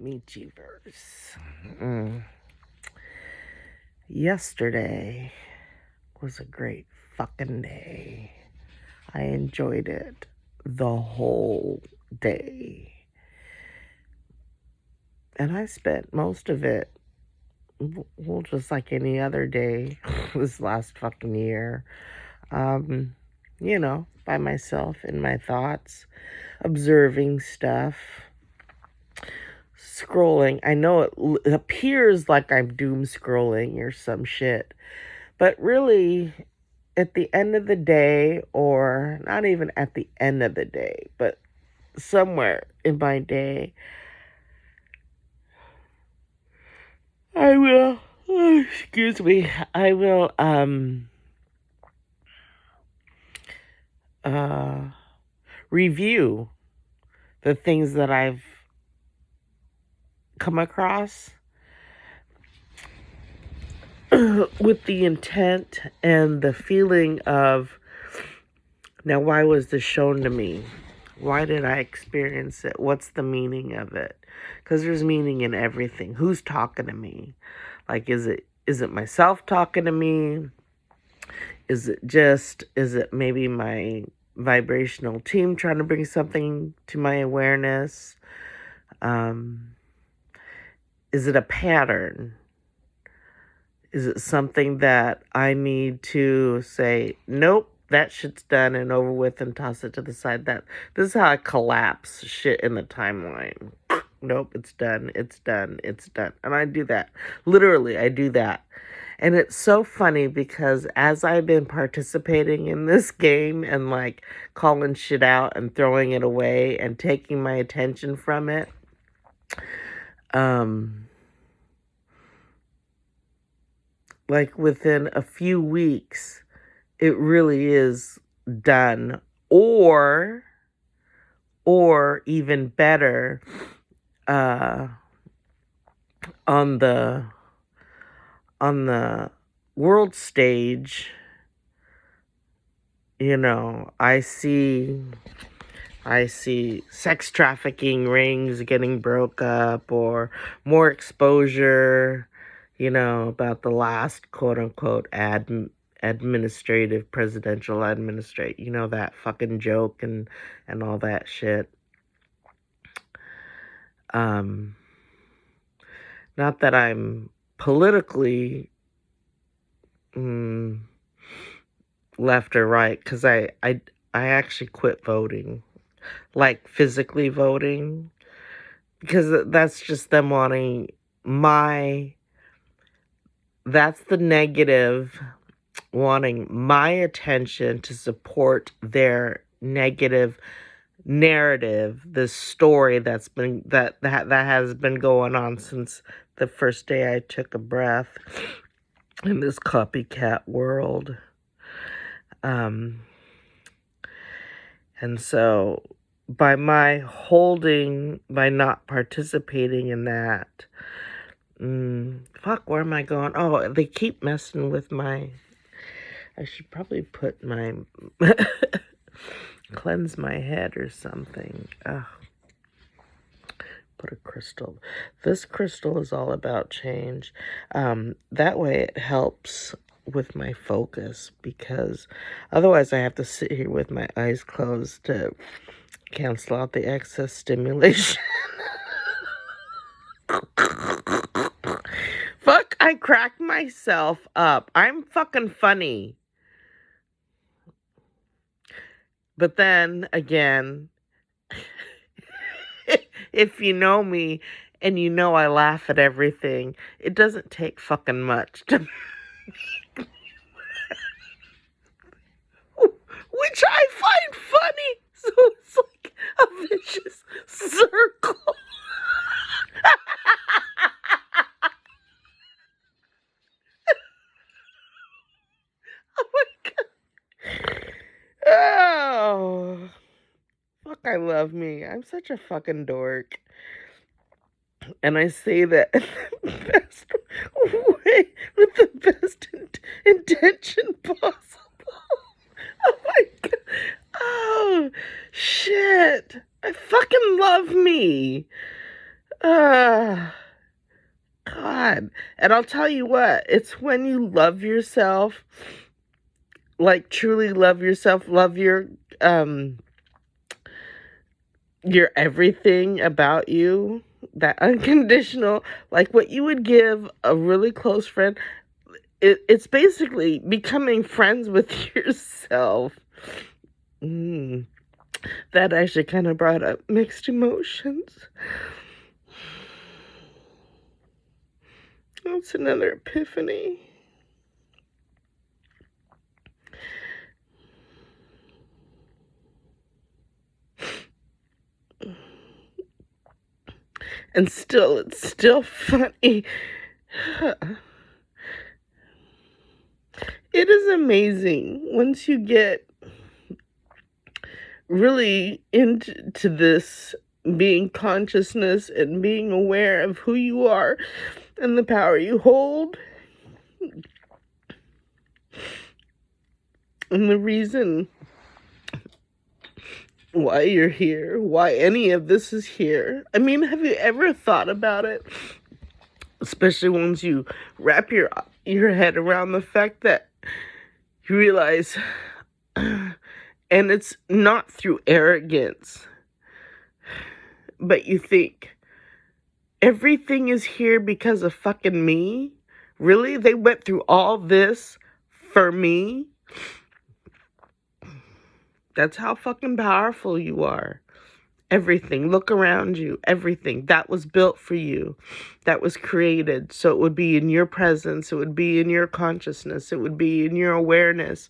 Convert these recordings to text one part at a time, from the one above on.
Michiverse. Yesterday was a great fucking day. I enjoyed it the whole day. And I spent most of it, well, just like any other day this last fucking year, by myself in my thoughts, observing stuff, scrolling. I know it appears like I'm doom scrolling or some shit, but really, at the end of the day, or not even at the end of the day, but somewhere in my day, I will, I will, review the things that I've come across with the intent and the feeling of, now, why was this shown to me? Why did I experience it? What's the meaning of it? Because there's meaning in everything. Who's talking to me? Like, is it myself talking to me? Is it maybe my vibrational team trying to bring something to my awareness? Is it a pattern? Is it something that I need to say, nope, that shit's done and over with, and toss it to the side? This is how I collapse shit in the timeline. Nope, it's done. And I do that. Literally, I do that. And it's so funny because as I've been participating in this game and like calling shit out and throwing it away and taking my attention from it, like within a few weeks, it really is done. Or even better, on the world stage, I see sex trafficking rings getting broke up, or more exposure, about the last quote unquote presidential administrate, that fucking joke and all that shit. Not that I'm politically left or right, because I actually quit voting, like physically voting, because that's just them wanting that's the negative, wanting my attention to support their negative narrative, this story that has been going on since the first day I took a breath in this copycat world. And so by not participating in that, where am I going? Oh, they keep messing with I should probably put my cleanse my head or something. Put a crystal. This crystal is all about change. That way it helps with my focus, because otherwise I have to sit here with my eyes closed to cancel out the excess stimulation. Fuck, I crack myself up. I'm fucking funny. But then again, if you know me and I laugh at everything, it doesn't take fucking much to which I find funny. So it's like a vicious circle. Oh my God. Oh, fuck, I love me. I'm such a fucking dork. And I say that in the best way, with the best intention possible. Oh my God. Oh, shit. I fucking love me. God. And I'll tell you what, it's when you love yourself, like truly love yourself, love your everything about you, that unconditional, like what you would give a really close friend. It's basically becoming friends with yourself. That actually kind of brought up mixed emotions. That's another epiphany. And still, it's still funny. It is amazing once you get really into this being consciousness and being aware of who you are and the power you hold and the reason why you're here, why any of this is here. I mean, have you ever thought about it? Especially once you wrap your head around the fact that you realize, and it's not through arrogance, but you think, everything is here because of fucking me? Really? They went through all this for me? That's how fucking powerful you are. Everything. Look around you. Everything. That was built for you. That was created. So it would be in your presence. It would be in your consciousness. It would be in your awareness.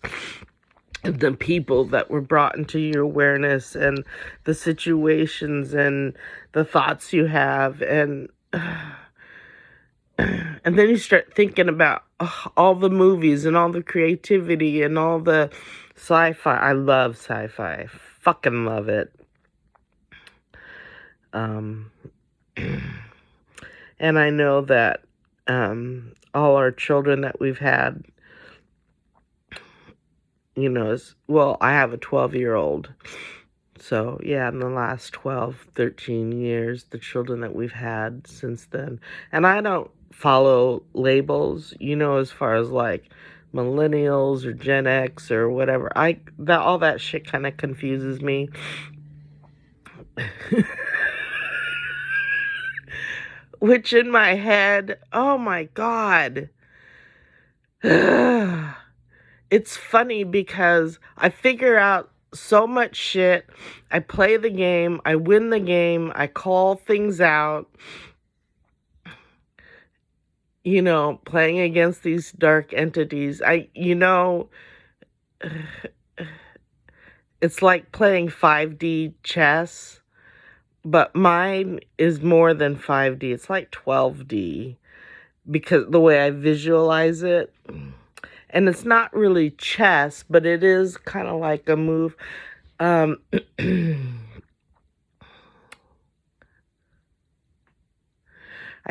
The people that were brought into your awareness and the situations and the thoughts you have. And then you start thinking about all the movies and all the creativity and all the sci-fi. I love sci-fi. I fucking love it. And I know that all our children that we've had, you know, I have a 12-year-old. So, yeah, in the last 12, 13 years, the children that we've had since then. And I don't follow labels, you know, as far as like millennials or Gen X or whatever. All that shit kind of confuses me. Which in my head, oh my God. It's funny because I figure out so much shit. I play the game. I win the game. I call things out. You know, playing against these dark entities. It's like playing 5D chess. But mine is more than 5D. It's like 12D because the way I visualize it. And it's not really chess, but it is kind of like a move. I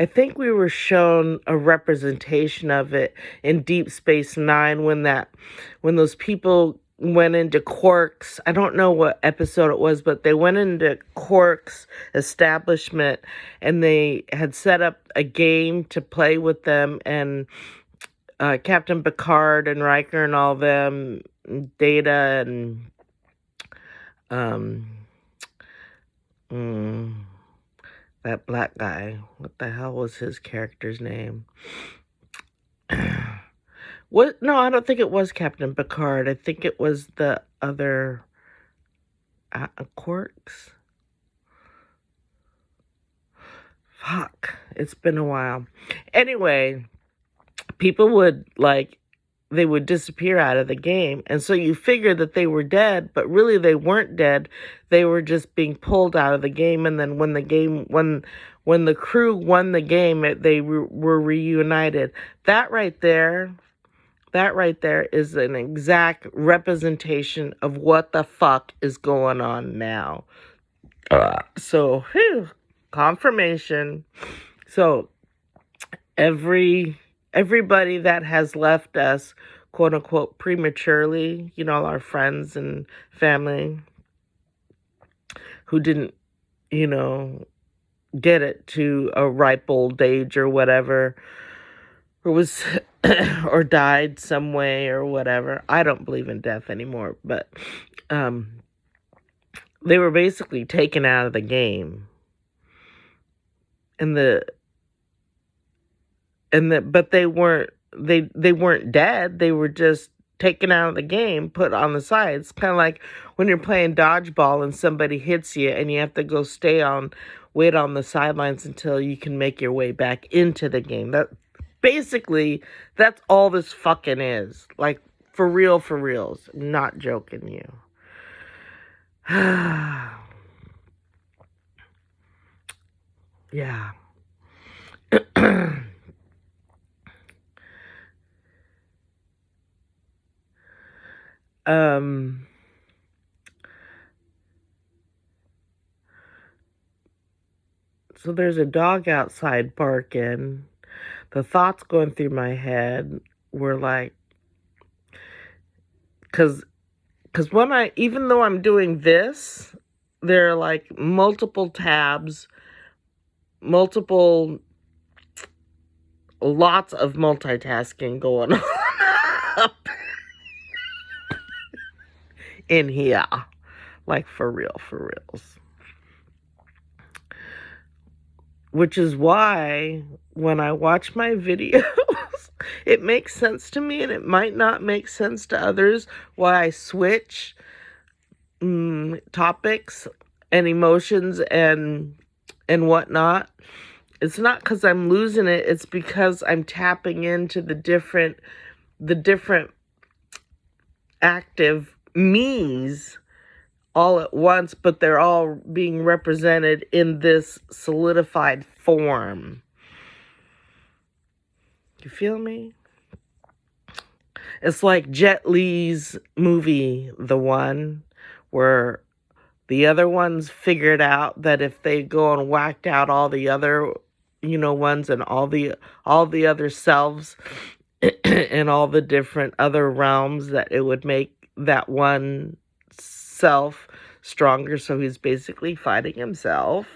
think we were shown a representation of it in Deep Space Nine when those people went into Quark's, I don't know what episode it was, but they went into Quark's establishment and they had set up a game to play with them, and Captain Picard and Riker and all them, Data and that black guy, what the hell was his character's name? What? No, I don't think it was Captain Picard. I think it was the other Quarks. Fuck, it's been a while. Anyway, people would they would disappear out of the game, and so you figure that they were dead, but really they weren't dead. They were just being pulled out of the game, and then when the crew won the game, they were reunited. That right there is an exact representation of what the fuck is going on now. So, confirmation. So, everybody that has left us, quote unquote, prematurely, you know, our friends and family who didn't, you know, get it to a ripe old age or whatever, or was or died some way or whatever. I don't believe in death anymore, but they were basically taken out of the game. But they weren't dead. They were just taken out of the game, put on the side. It's kind of like when you're playing dodgeball and somebody hits you and you have to go wait on the sidelines until you can make your way back into the game. Basically, that's all this fucking is. Like, for reals. Not joking you. Yeah. So there's a dog outside barking. The thoughts going through my head were like, because even though I'm doing this, there are like multiple tabs, lots of multitasking going on up in here. Like, for reals. Which is why when I watch my videos, it makes sense to me and it might not make sense to others why I switch topics and emotions and whatnot. It's not because I'm losing it. It's because I'm tapping into the different active me's all at once, but they're all being represented in this solidified form. You feel me? It's like Jet Li's movie, the one where the other ones figured out that if they go and whacked out all the other, ones and all the other selves and all the different other realms, that it would make that one self stronger. So he's basically fighting himself.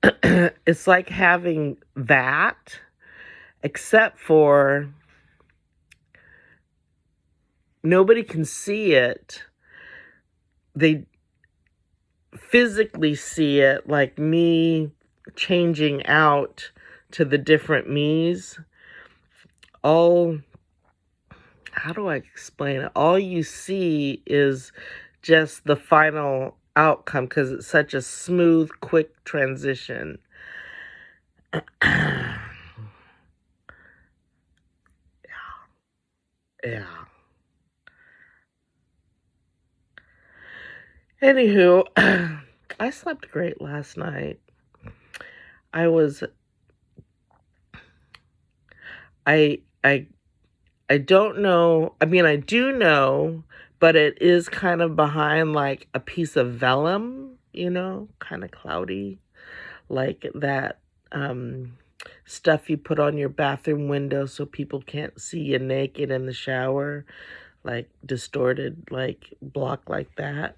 It's like having that, except for nobody can see it. They physically see it, like me changing out to the different me's. How do I explain it? All you see is just the final outcome because it's such a smooth, quick transition. Yeah. Anywho, I slept great last night. I don't know. I mean, I do know, but it is kind of behind like a piece of vellum, kind of cloudy, like that stuff you put on your bathroom window so people can't see you naked in the shower, like distorted, like block like that.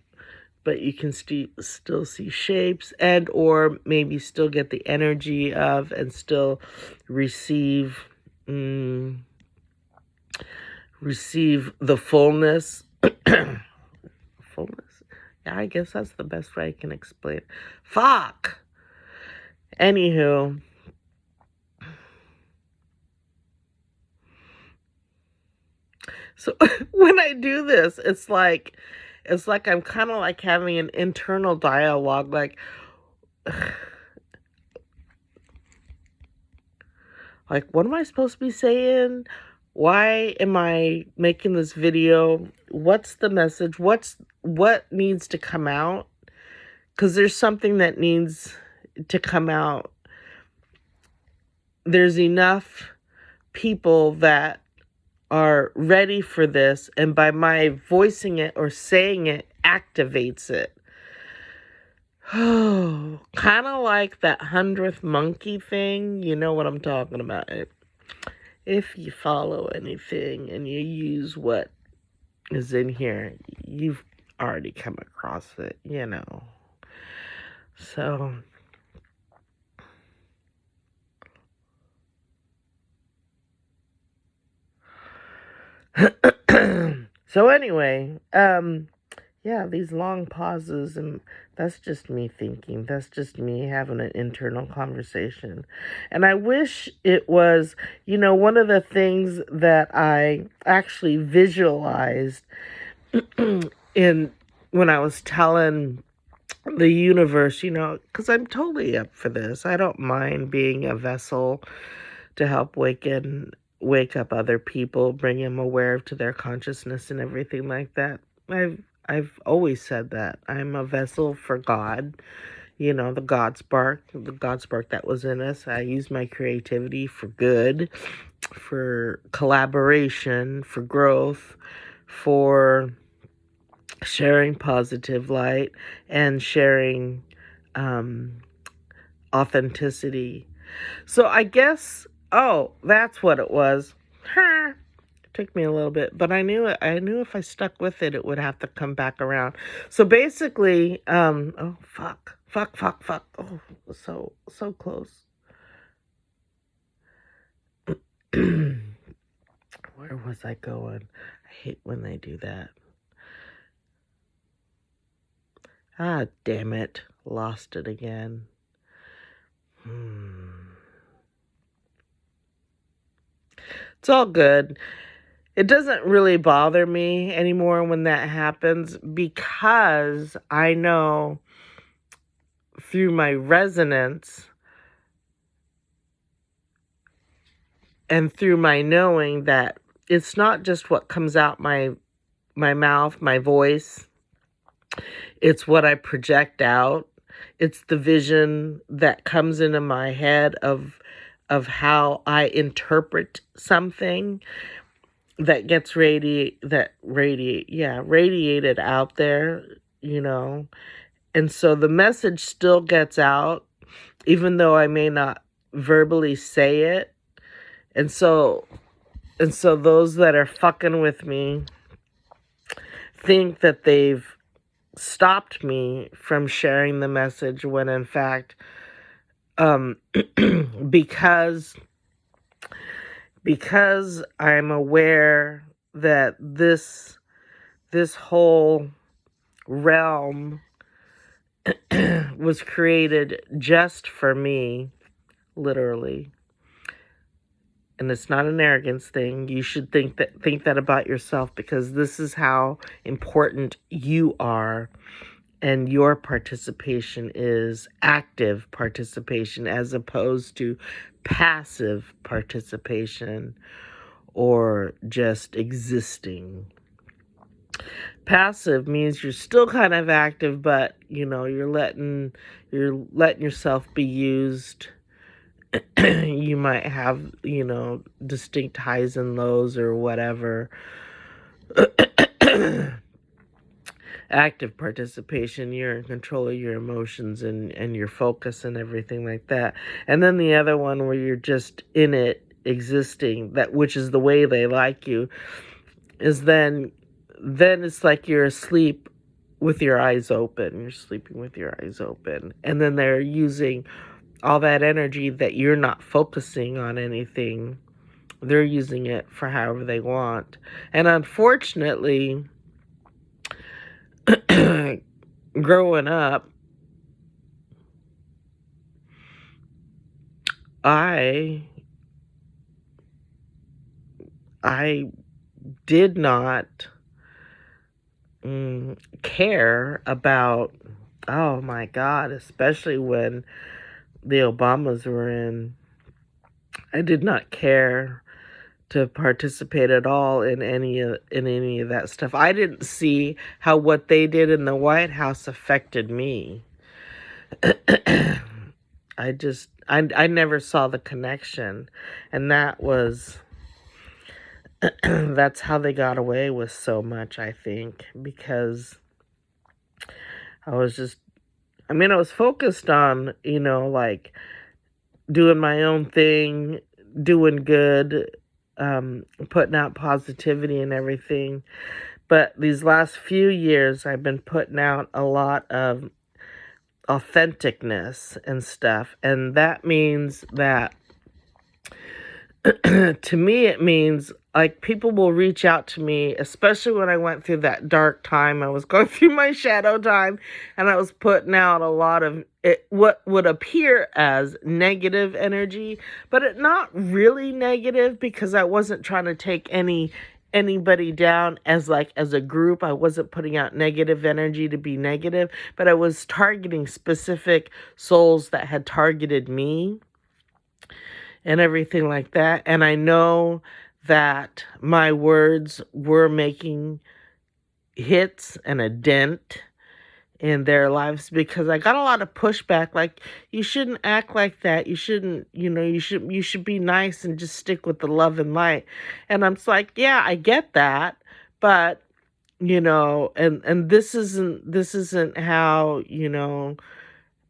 But you can still see shapes and or maybe still get the energy of and still receive the fullness. Fullness? Yeah, I guess that's the best way I can explain it. Fuck! Anywho. So when I do this, it's like I'm kind of like having an internal dialogue, like what am I supposed to be saying? Why am I making this video? What's the message? What needs to come out? Because there's something that needs to come out. There's enough people that are ready for this, and by my voicing it or saying it activates it. Oh, kind of like that 100th monkey thing. You know what I'm talking about. If you follow anything and you use what is in here, you've already come across it, So So anyway, yeah, these long pauses, and that's just me thinking. That's just me having an internal conversation. And I wish it was, one of the things that I actually visualized in when I was telling the universe, because I'm totally up for this. I don't mind being a vessel to help wake up other people, bring them aware to their consciousness and everything like that. I've always said that I'm a vessel for God. The God spark that was in us. I use my creativity for good, for collaboration, for growth, for sharing positive light, and sharing authenticity. So I guess, that's what it was. It took me a little bit, but I knew it. I knew if I stuck with it, it would have to come back around. So basically, oh fuck. Oh, so close. Where was I going? I hate when they do that. Ah, damn it. Lost it again. It's all good. It doesn't really bother me anymore when that happens, because I know through my resonance and through my knowing that it's not just what comes out my mouth, my voice. It's what I project out. It's the vision that comes into my head of how I interpret something that gets radiated out there, And so the message still gets out, even though I may not verbally say it. And so those that are fucking with me think that they've stopped me from sharing the message, when in fact, because I'm aware that this whole realm was created just for me, literally. And it's not an arrogance thing. You should think that about yourself, because this is how important you are. And your participation is active participation, as opposed to passive participation or just existing. Passive means you're still kind of active, but you're letting yourself be used. You might have, distinct highs and lows or whatever. Active participation, you're in control of your emotions and your focus and everything like that. And then the other one, where you're just in it, existing, that which is the way they like you, is then it's like you're asleep with your eyes open. You're sleeping with your eyes open. And then they're using all that energy that you're not focusing on anything. They're using it for however they want. And unfortunately, growing up, I did not care about, oh my God, especially when the Obamas were in. I did not care to participate at all in any of that stuff. I didn't see how what they did in the White House affected me. I never saw the connection, and that was that's how they got away with so much, I think, because I was focused on, like doing my own thing, doing good, putting out positivity and everything. But these last few years, I've been putting out a lot of authenticness and stuff. And that means that, to me, it means like people will reach out to me, especially when I went through that dark time. I was going through my shadow time, and I was putting out a lot of it, what would appear as negative energy, but it not really negative, because I wasn't trying to take anybody down as a group. I wasn't putting out negative energy to be negative, but I was targeting specific souls that had targeted me and everything like that. And I know that my words were making hits and a dent in their lives, because I got a lot of pushback, like, you shouldn't act like that. You shouldn't, you should be nice and just stick with the love and light. And I'm just like, yeah, I get that, but and this isn't how,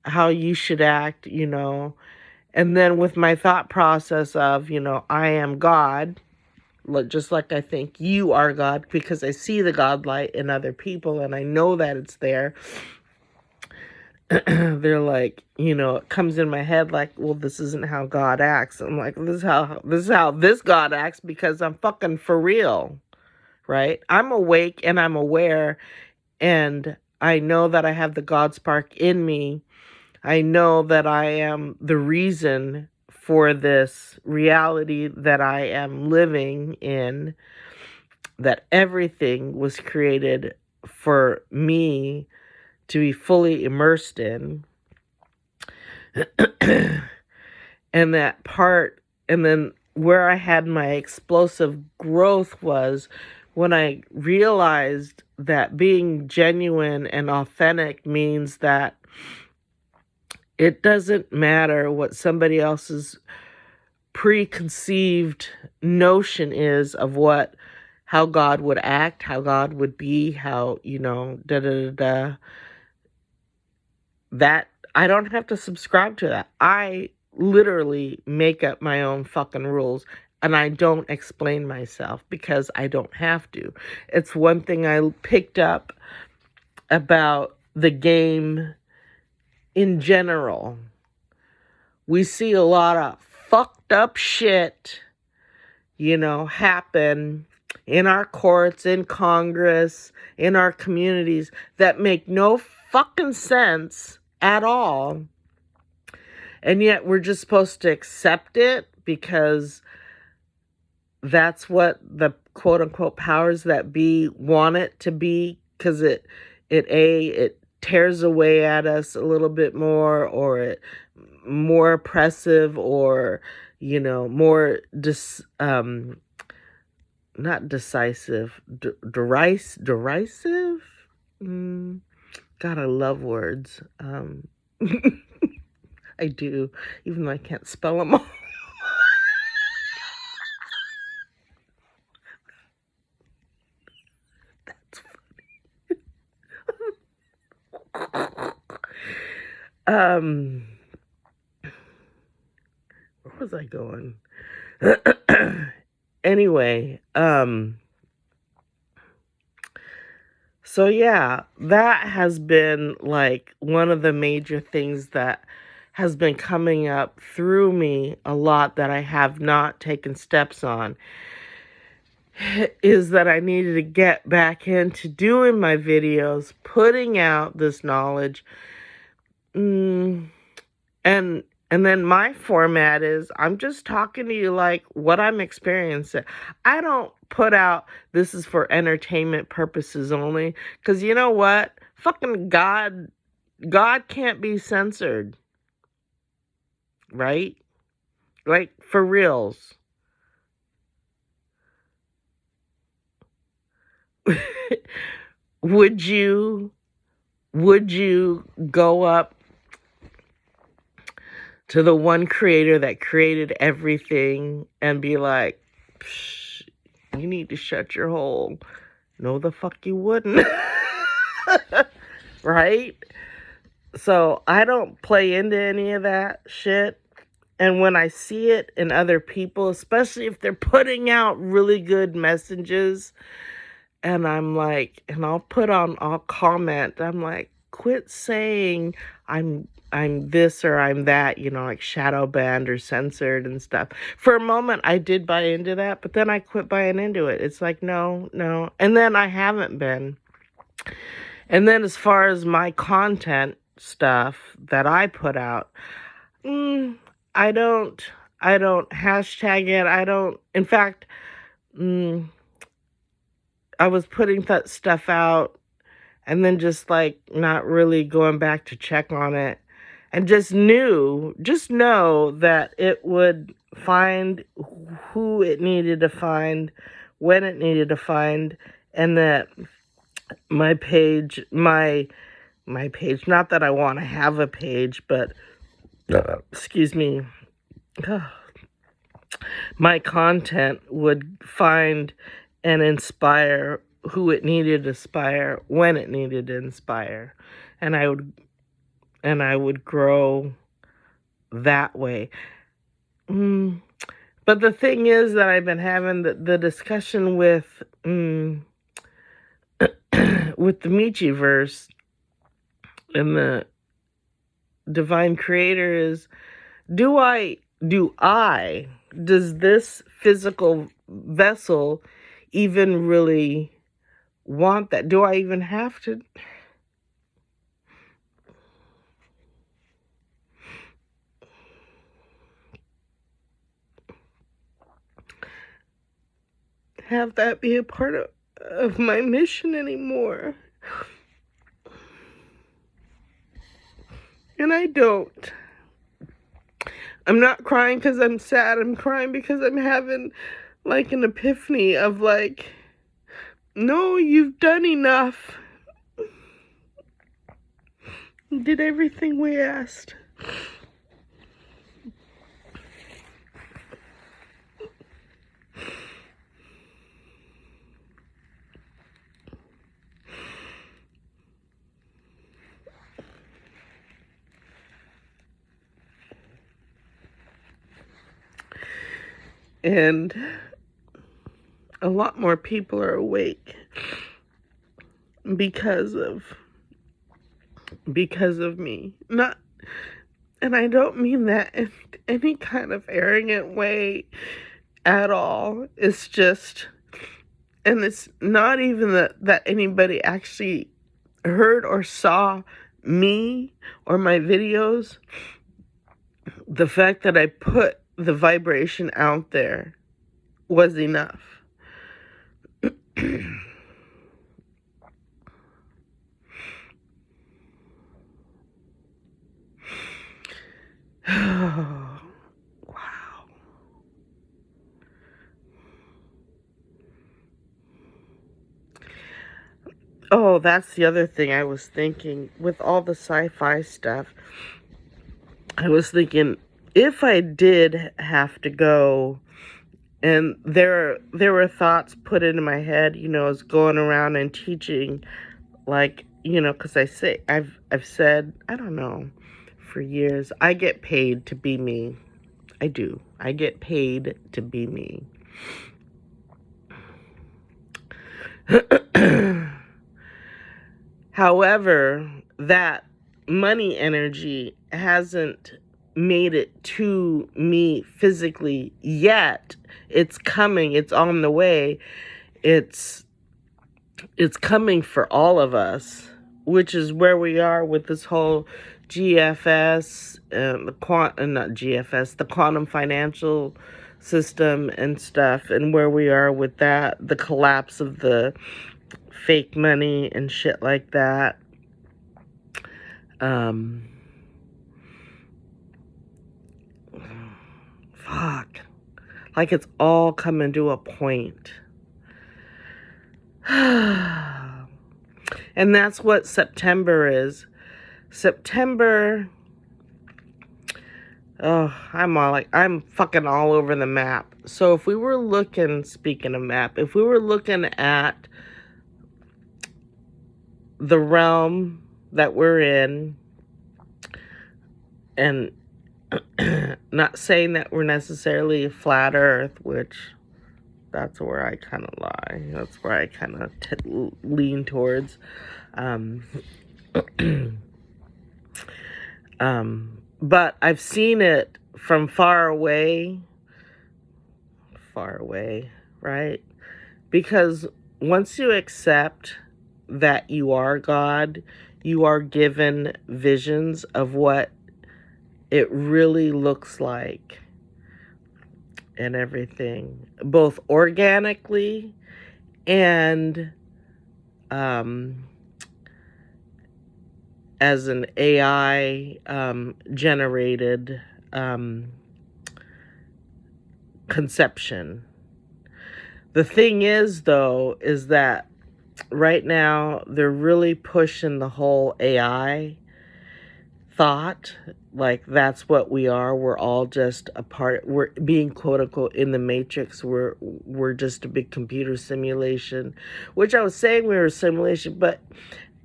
how you should act. And then with my thought process of, I am God, just like I think you are God, because I see the God light in other people and I know that it's there. They're like, it comes in my head like, well, this isn't how God acts. I'm like, this is how this God acts, because I'm fucking for real, right? I'm awake and I'm aware, and I know that I have the God spark in me. I know that I am the reason for this reality that I am living in, that everything was created for me to be fully immersed in. And that part, and then where I had my explosive growth was when I realized that being genuine and authentic means that it doesn't matter what somebody else's preconceived notion is of how God would act, how God would be, how, that I don't have to subscribe to that. I literally make up my own fucking rules, and I don't explain myself because I don't have to. It's one thing I picked up about the game in general. We see a lot of fucked up shit, happen in our courts, in Congress, in our communities that make no fucking sense at all. And yet we're just supposed to accept it because that's what the quote unquote powers that be want it to be, because it tears away at us a little bit more, or it more oppressive, or more not decisive, derisive. God, I love words. I do, even though I can't spell them all. That's funny. Where was I going? Anyway, so yeah, that has been like one of the major things that has been coming up through me a lot that I have not taken steps on, is that I needed to get back into doing my videos, putting out this knowledge. And then my format is, I'm just talking to you like what I'm experiencing. I don't put out, this is for entertainment purposes only. Because you know what? Fucking God can't be censored. Right? Like, for reals. Would you go up to the one creator that created everything and be like, you need to shut your hole? No, the fuck you wouldn't. Right? So I don't play into any of that shit. And when I see it in other people, especially if they're putting out really good messages, and I'm like, and I'll comment, I'm like, quit saying I'm I'm this or I'm that, you know, like shadow banned or censored and stuff. For a moment, I did buy into that, but then I quit buying into it. It's like, no, no. And then I haven't been. And then as far as my content stuff that I put out, I don't hashtag it. I don't, in fact, I was putting that stuff out and then just like not really going back to check on it, and just know that it would find who it needed to find, when it needed to find, and that my page, not that I want to have a page, but excuse me, my content would find and inspire who it needed to inspire, when it needed to inspire, and I would grow that way. But the thing is that I've been having the discussion with with the Michiverse and the Divine Creator is, does this physical vessel even really want that? Do I even have to? Have that be a part of my mission anymore? And I don't. I'm not crying because I'm sad. I'm crying because I'm having like an epiphany of like, no, you've done enough. You did everything we asked. And a lot more people are awake because of me. Not, and I don't mean that in any kind of arrogant way at all. It's just, and it's not even that anybody actually heard or saw me or my videos. The fact that I put the vibration out there was enough. Wow. Oh, that's the other thing I was thinking with all the sci-fi stuff. I was thinking, if I did have to go, and there were thoughts put into my head, you know, as going around and teaching, like, you know, because I've said, I don't know, for years, I get paid to be me. I do. I get paid to be me. However, that money energy hasn't made it to me physically yet. It's coming. It's on the way. It's coming for all of us, which is where we are with this whole GFS and the quantum financial system and stuff, and where we are with that, the collapse of the fake money and shit like that. Fuck. Like it's all coming to a point. And that's what September is. September, oh, I'm fucking all over the map. So if we were looking, speaking of map, if we were looking at the realm that we're in, and not saying that we're necessarily a flat earth, which that's where I kind of lie. That's where I kind of lean towards. But I've seen it from far away, right? Because once you accept that you are God, you are given visions of what it really looks like and everything, both organically and as an AI generated conception. The thing is, though, is that right now they're really pushing the whole AI thought, like that's what we are. We're all just a part. We're being quote unquote in the matrix. We're just a big computer simulation, which I was saying we were a simulation, but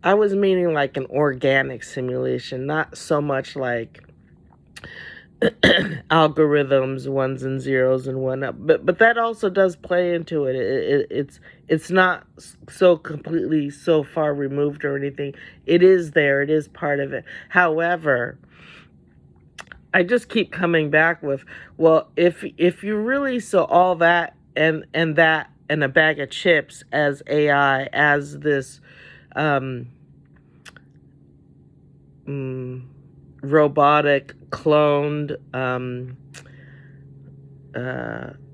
I was meaning like an organic simulation, not so much like algorithms, ones and zeros and whatnot. But that also does play into it. It's not so completely so far removed or anything. It is there. It is part of it. However, I just keep coming back with, well, if you really saw all that and that and a bag of chips as AI, as this robotic cloned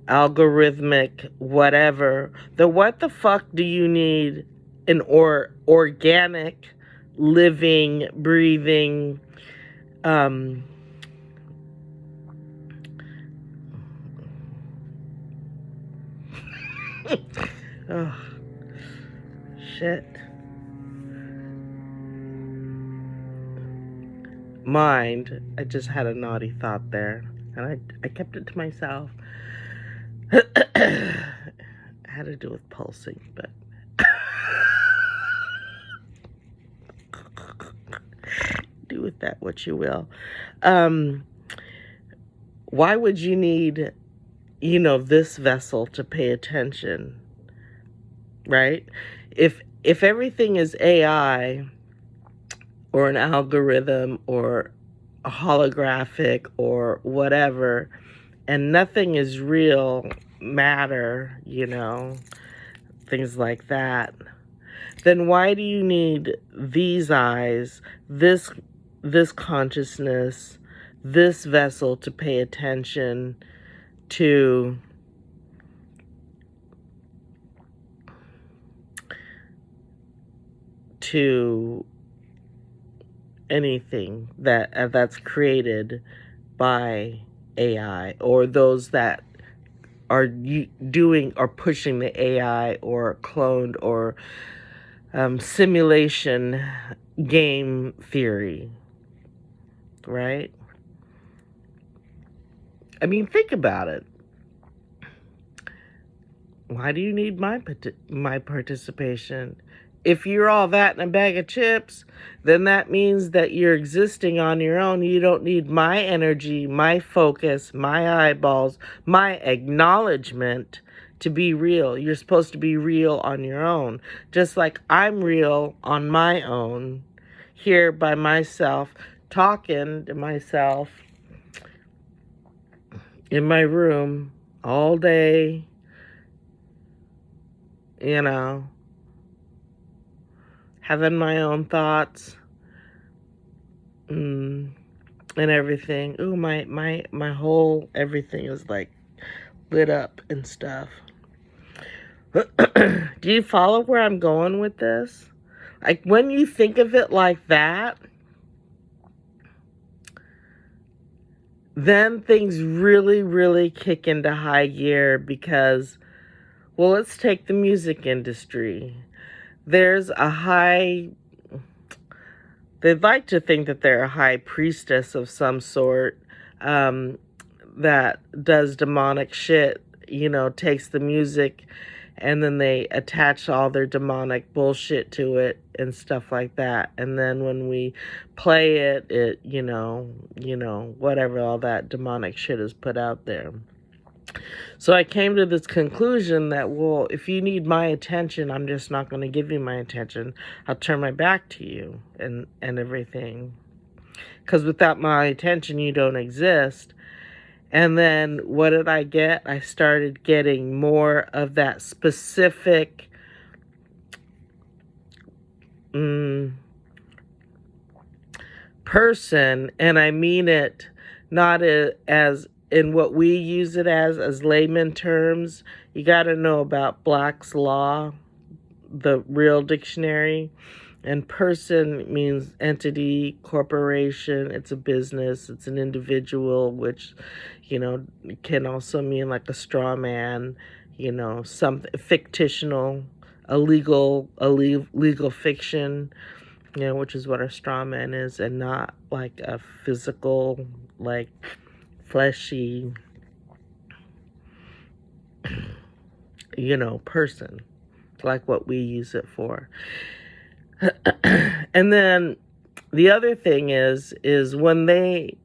algorithmic whatever, then what the fuck do you need an organic living breathing oh shit mind. I just had a naughty thought there and I kept it to myself. It had to do with pulsing, but do with that what you will. Why would you need, this vessel to pay attention, right? If everything is AI or an algorithm or a holographic or whatever, and nothing is real matter, things like that, then why do you need these eyes, this consciousness, this vessel to pay attention to anything that's created by AI, or those that are doing or pushing the AI or cloned or simulation game theory, right? I mean, think about it. Why do you need my participation? If you're all that in a bag of chips, then that means that you're existing on your own. You don't need my energy, my focus, my eyeballs, my acknowledgement to be real. You're supposed to be real on your own. Just like I'm real on my own, here by myself, talking to myself in my room all day, having my own thoughts and everything. Ooh, my whole everything is like lit up and stuff. Do you follow where I'm going with this? Like, when you think of it like that, then things really, really kick into high gear because, well, let's take the music industry. There's they'd like to think that they're a high priestess of some sort that does demonic shit, takes the music and then they attach all their demonic bullshit to it and stuff like that. And then when we play it, whatever, all that demonic shit is put out there. So I came to this conclusion that, well, if you need my attention, I'm just not going to give you my attention. I'll turn my back to you and everything. Because without my attention, you don't exist. And then what did I get? I started getting more of that specific person, and I mean it not as in what we use it as layman terms. You got to know about Black's Law, the real dictionary. And person means entity, corporation, it's a business, it's an individual, which, can also mean like a straw man, something fictional, a legal fiction, which is what a straw man is, and not like a physical, like fleshy, person, like what we use it for. And then the other thing is when they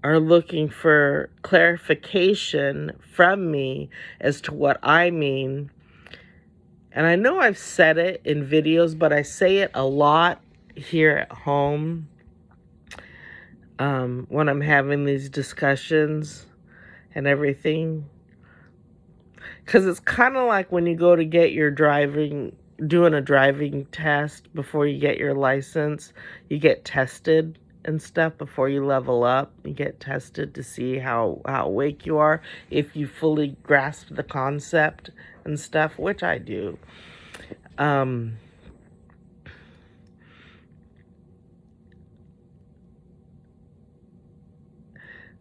are looking for clarification from me as to what I mean, and I know I've said it in videos, but I say it a lot here at home when I'm having these discussions and everything. Because it's kind of like when you go to get your doing a driving test before you get your license. You get tested and stuff before you level up. You get tested to see how awake you are, if you fully grasp the concept and stuff, which I do.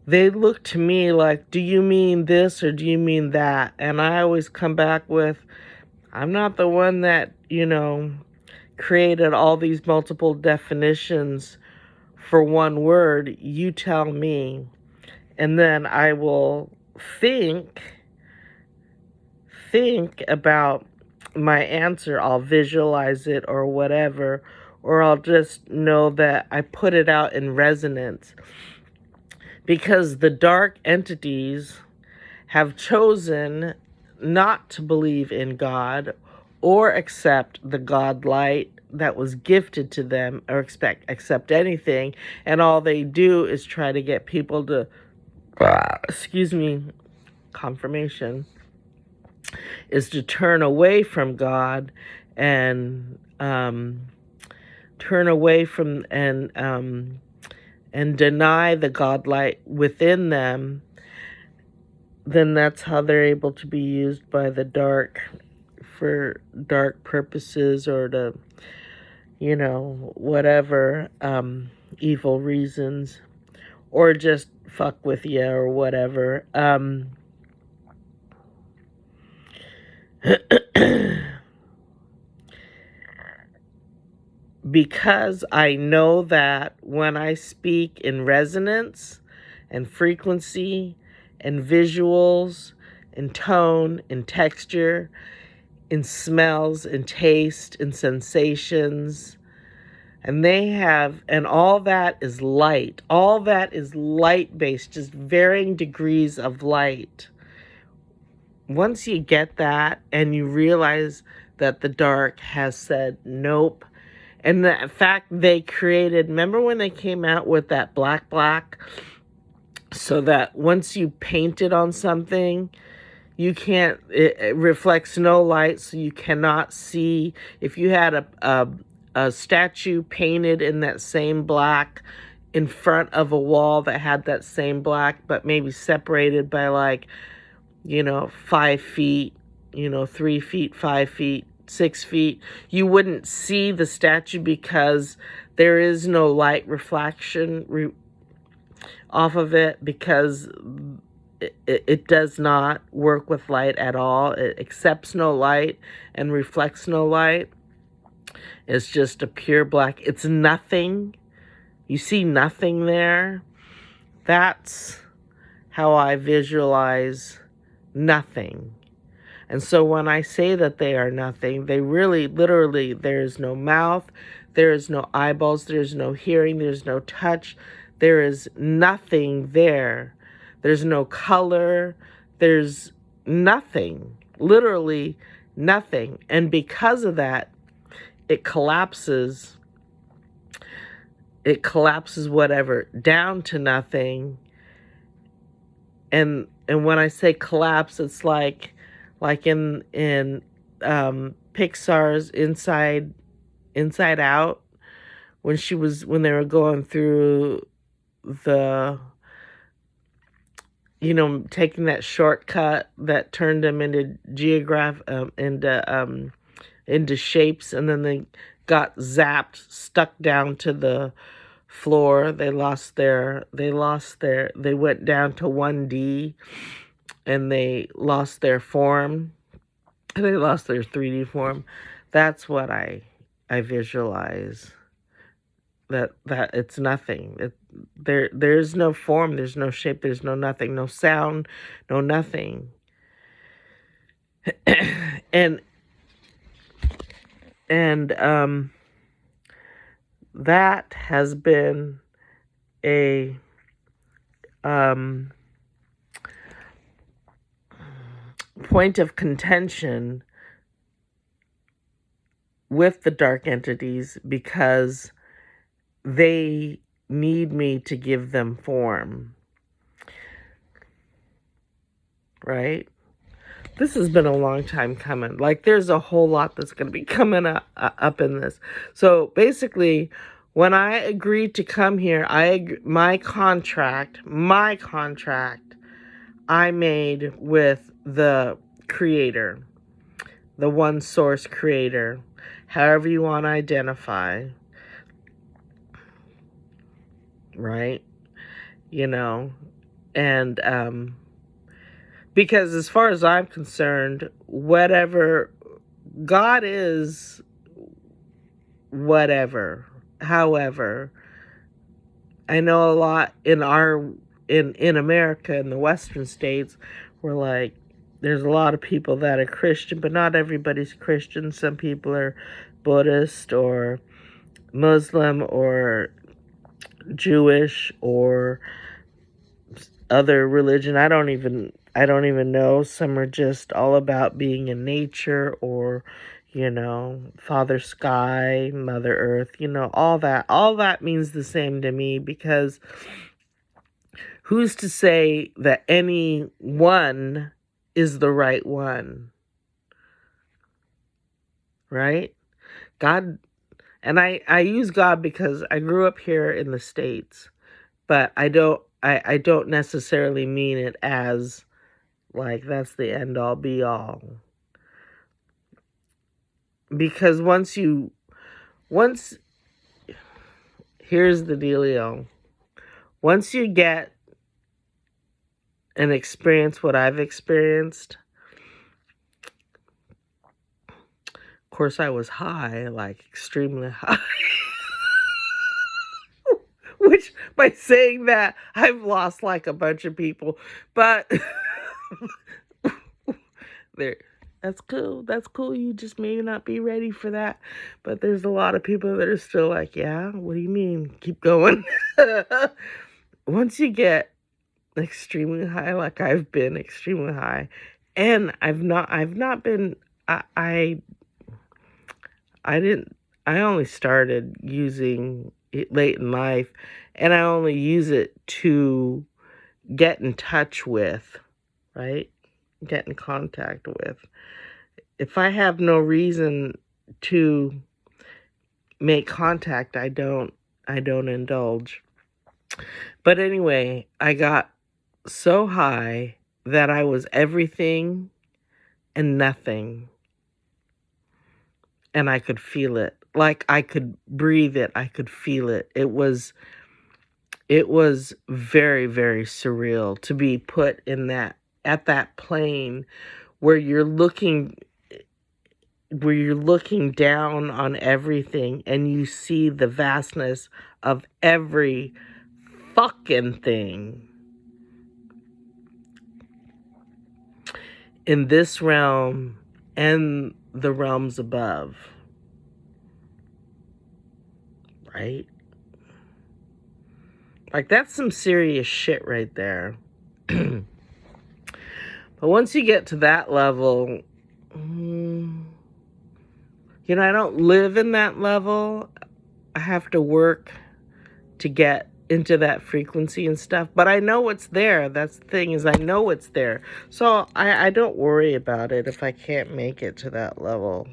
They look to me like, do you mean this or do you mean that? And I always come back with, I'm not the one that, created all these multiple definitions for one word. You tell me. And then I will think about my answer. I'll visualize it or whatever, or I'll just know that I put it out in resonance. Because the dark entities have chosen not to believe in God or accept the God light that was gifted to them, or accept anything, and all they do is try to get people to confirmation, is to turn away from God and turn away from and deny the God light within them. Then that's how they're able to be used by the dark for dark purposes, or to, whatever, evil reasons, or just fuck with you or whatever. Because I know that when I speak in resonance and frequency and visuals and tone and texture, in smells and taste and sensations, and all that is light. All that is light-based, just varying degrees of light. Once you get that and you realize that the dark has said nope, and the fact they created, remember when they came out with that black, so that once you paint it on something, you can't, it reflects no light, so you cannot see. If you had a statue painted in that same black in front of a wall that had that same black, but maybe separated by 5 feet, 3 feet, 5 feet, 6 feet, you wouldn't see the statue because there is no light reflection off of it, because it does not work with light at all. It accepts no light and reflects no light. It's just a pure black. It's nothing. You see nothing there. That's how I visualize nothing. And so when I say that they are nothing, they really, literally, there is no mouth, there is no eyeballs, there is no hearing, there's no touch, there is nothing there. There's no color, there's nothing, literally nothing. And because of that, it collapses it collapses whatever down to nothing. And when I say collapse, it's like in Pixar's Inside Out, when they were going through the, taking that shortcut that turned them into into shapes, and then they got zapped, stuck down to the floor. They went down to 1D, and they lost their form. They lost their 3D form. That's what I visualize. That it's nothing. There's no form, there's no shape, there's no nothing, no sound, no nothing. and that has been a point of contention with the dark entities, because they need me to give them form, right? This has been a long time coming. Like, there's a whole lot that's going to be coming up in this. So basically, when I agreed to come here, my contract I made with the creator, the one source creator, however you want to identify, right? And because as far as I'm concerned, whatever God is, whatever, however, I know a lot in America, in the Western states, we're like, there's a lot of people that are Christian, but not everybody's Christian. Some people are Buddhist or Muslim or Jewish or other religion. I don't even know. Some are just all about being in nature, or Father Sky, Mother Earth, all that means the same to me, because who's to say that any one is the right one, right? God, and I use God because I grew up here in the States, but I don't necessarily mean it as like that's the end all be all. Because here's the dealio. Once you get and experience what I've experienced, of course I was high, like extremely high. Which, by saying that, I've lost like a bunch of people. But there, that's cool. You just may not be ready for that. But there's a lot of people that are still like, yeah, what do you mean? Keep going. Once you get extremely high, like I've been extremely high, and I only started using it late in life, and I only use it to get in touch with, right? Get in contact with. If I have no reason to make contact, I don't indulge. But anyway, I got so high that I was everything and nothing. And I could feel it. Like I could breathe it. I could feel it. It was very, very surreal to be put in at that plane where you're looking down on everything, and you see the vastness of every fucking thing in this realm and the realms above, right? Like, that's some serious shit right there. But once you get to that level, I don't live in that level. I have to work to get into that frequency and stuff, but I know it's there. That's the thing, is I know it's there. So I don't worry about it if I can't make it to that level.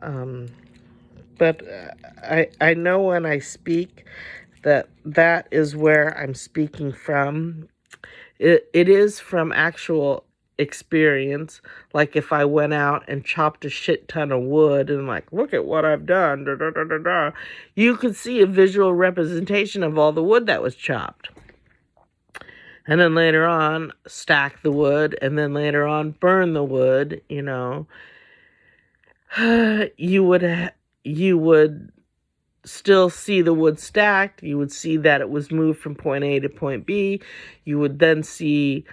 But I know when I speak that is where I'm speaking from. It is from actual experience. Like if I went out and chopped a shit ton of wood and like, look at what I've done, da, da, da, da, da, you could see a visual representation of all the wood that was chopped. And then later on, stack the wood, and then later on, burn the wood, you would still see the wood stacked. You would see that it was moved from point A to point B. You would then see,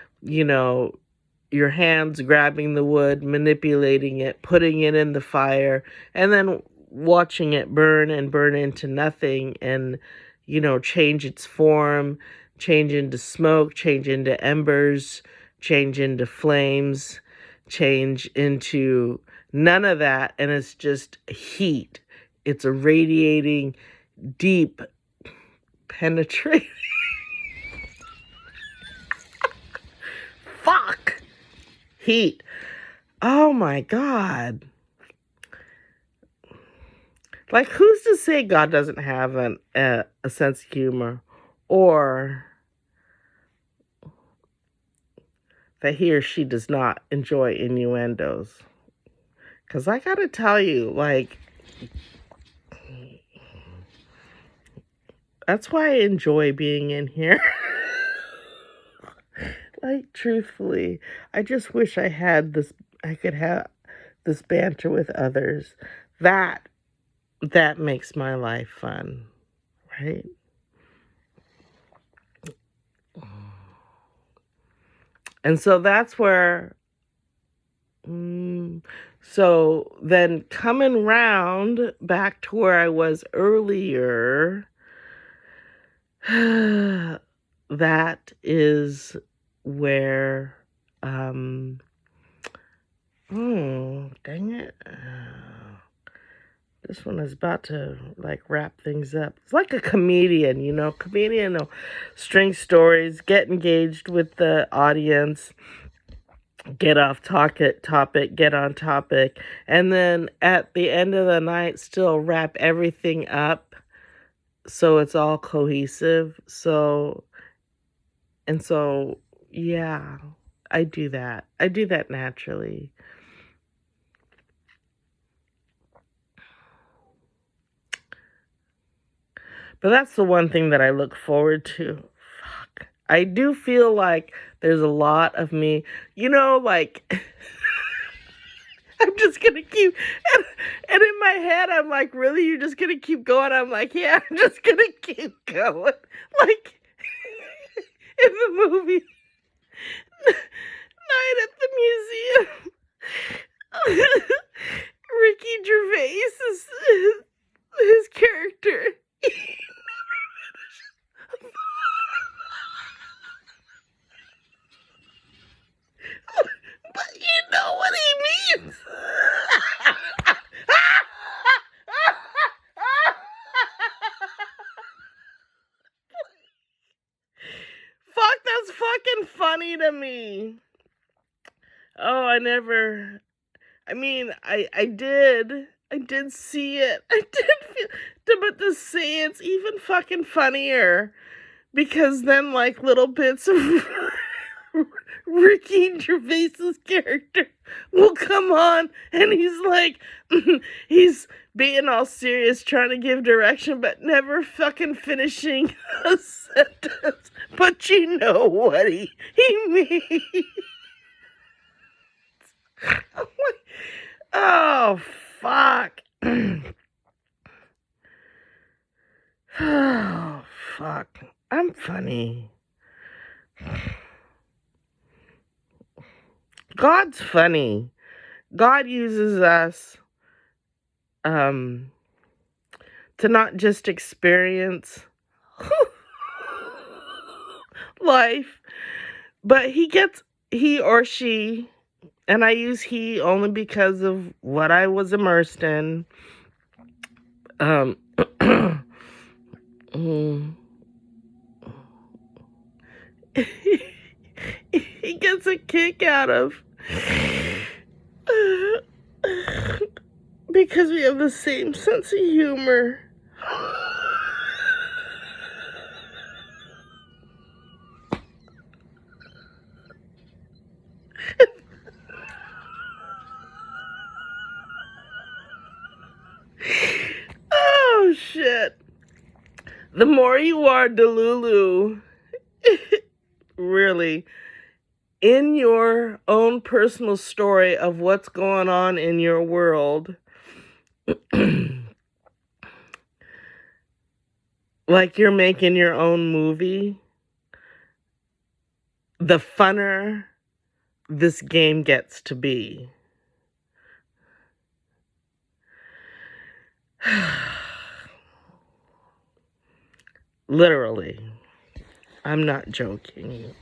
your hands grabbing the wood, manipulating it, putting it in the fire, and then watching it burn and burn into nothing and, change its form, change into smoke, change into embers, change into flames, change into none of that. And it's just heat. It's a radiating, deep, penetrating. Fuck! Heat. Oh my God. Like, who's to say God doesn't have a sense of humor? Or that he or she does not enjoy innuendos? Because I gotta tell you, like, that's why I enjoy being in here. Like, truthfully, I just wish I could have this banter with others. That makes my life fun, right? And so that's where, so then coming round back to where I was earlier, that is where, dang it. This one is about to, like, wrap things up. It's like a comedian, Comedian will string stories, get engaged with the audience, get off topic, get on topic, and then at the end of the night still wrap everything up so it's all cohesive. So, yeah, I do that. I do that naturally. But that's the one thing that I look forward to. Fuck. I do feel like there's a lot of me, like, I'm just going to keep, and in my head, I'm like, really? You're just going to keep going? I'm like, yeah, I'm just going to keep going. Like, in the movie, Night at the Museum, Ricky Gervais is his character. But you know what he means. Fuck, that's fucking funny to me. Oh, I did see it. I did feel, but to say it's even fucking funnier because then, like, little bits of Ricky Gervais's character will come on and he's like, he's being all serious, trying to give direction, but never fucking finishing a sentence. But you know what he means. Oh, fuck. Oh, fuck. I'm funny. God's funny. God uses us to not just experience life, but he or she, and I use he only because of what I was immersed in, Mm. He gets a kick out of because we have the same sense of humor. Oh shit. The more you are Delulu, really, in your own personal story of what's going on in your world, like you're making your own movie, the funner this game gets to be. Literally. I'm not joking.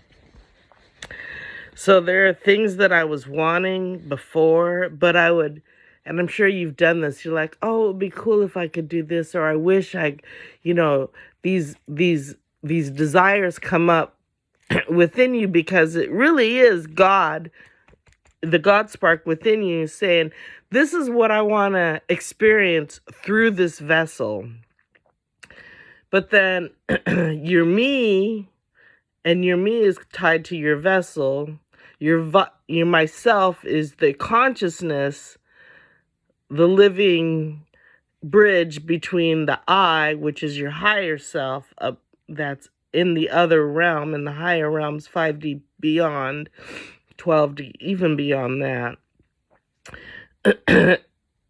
So there are things that I was wanting before, but I would, and I'm sure you've done this, you're like, oh, it would be cool if I could do this, or I wish these desires come up within you because it really is God, the God spark within you saying, this is what I want to experience through this vessel. But then your me, and your me is tied to your vessel. Your myself is the consciousness, the living bridge between the I, which is your higher self, that's in the other realm, in the higher realms, 5D beyond, 12D, even beyond that.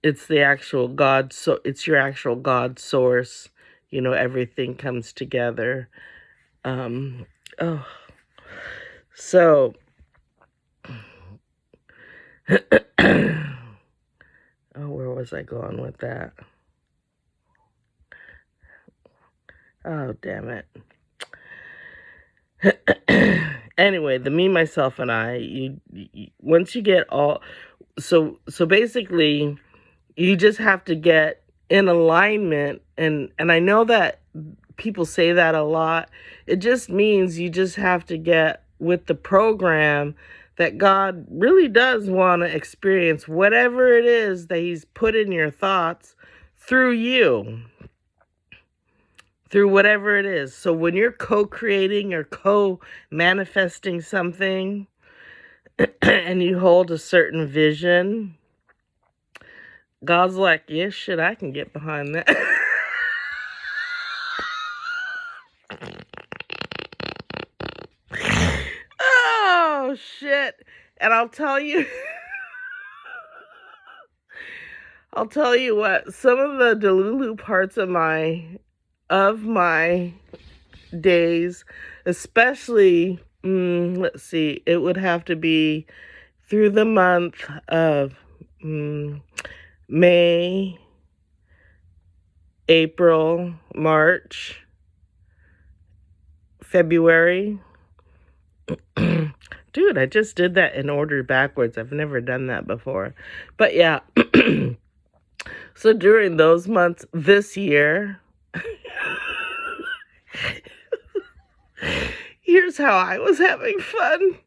It's the actual God, so it's your actual God source. Everything comes together. Oh, so where was I going with that? Oh, damn it. Anyway, the me, myself, and I, you once you get all, so basically, you just have to get in alignment, and I know that people say that a lot. It just means you just have to get with the program that God really does want to experience whatever it is that he's put in your thoughts through you, through whatever it is. So when you're co-creating or co-manifesting something and you hold a certain vision, God's like, yeah, shit, I can get behind that. Oh, shit. And I'll tell you what, some of the Delulu parts of my days, especially, let's see, it would have to be through the month of May, April, March, February. Dude, I just did that in order backwards. I've never done that before. But yeah. So during those months this year, here's how I was having fun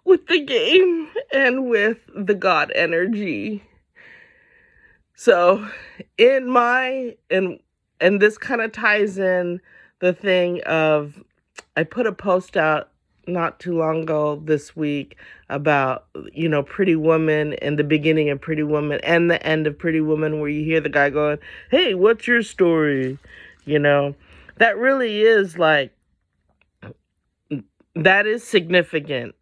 with the game and with the God energy. So in my, and this kind of ties in the thing of, I put a post out not too long ago this week about, Pretty Woman and the beginning of Pretty Woman and the end of Pretty Woman, where you hear the guy going, hey, what's your story? That really is like, that is significant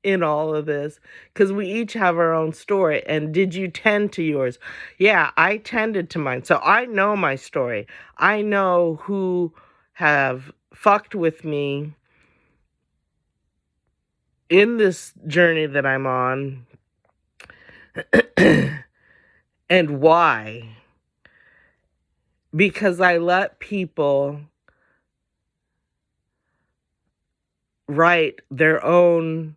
in all of this, because we each have our own story. And did you tend to yours? Yeah, I tended to mine. So I know my story. I know who have fucked with me in this journey that I'm on and why. Because I let people write their own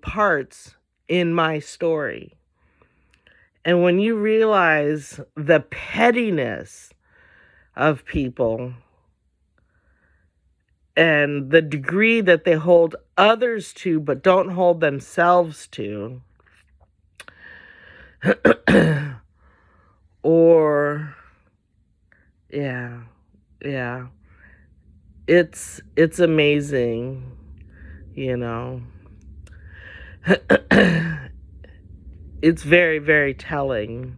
parts in my story. And when you realize the pettiness of people and the degree that they hold others to but don't hold themselves to, or yeah, it's amazing, you know. It's very, very telling.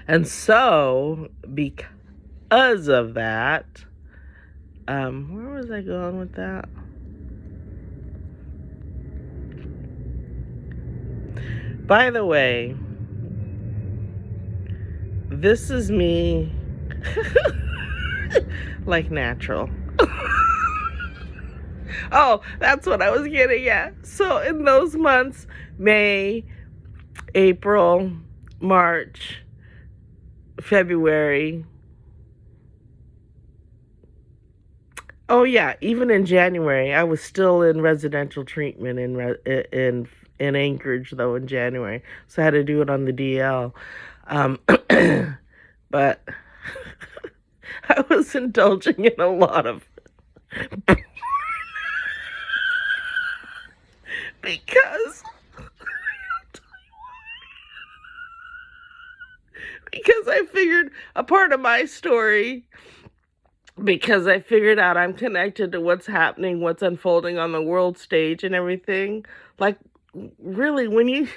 And so, because of that, where was I going with that? By the way, this is me like natural. Oh, that's what I was getting at. So in those months, May, April, March, February. Oh yeah, even in January, I was still in residential treatment in Anchorage though in January, so I had to do it on the DL. But I was indulging in a lot of because I figured a part of my story, because I figured out I'm connected to what's happening, what's unfolding on the world stage and everything. Like, really, when you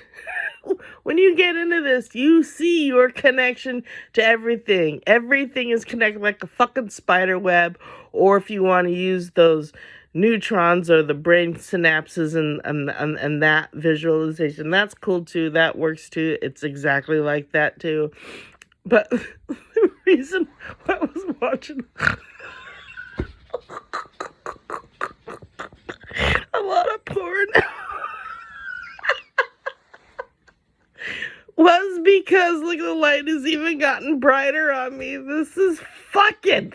get into this, you see your connection to everything. Everything is connected like a fucking spider web, or if you want to use those neutrons or the brain synapses and that visualization, that's cool too. That works too. It's exactly like that too. But the reason I was watching a lot of porn was because, look, the light has even gotten brighter on me. This is fucking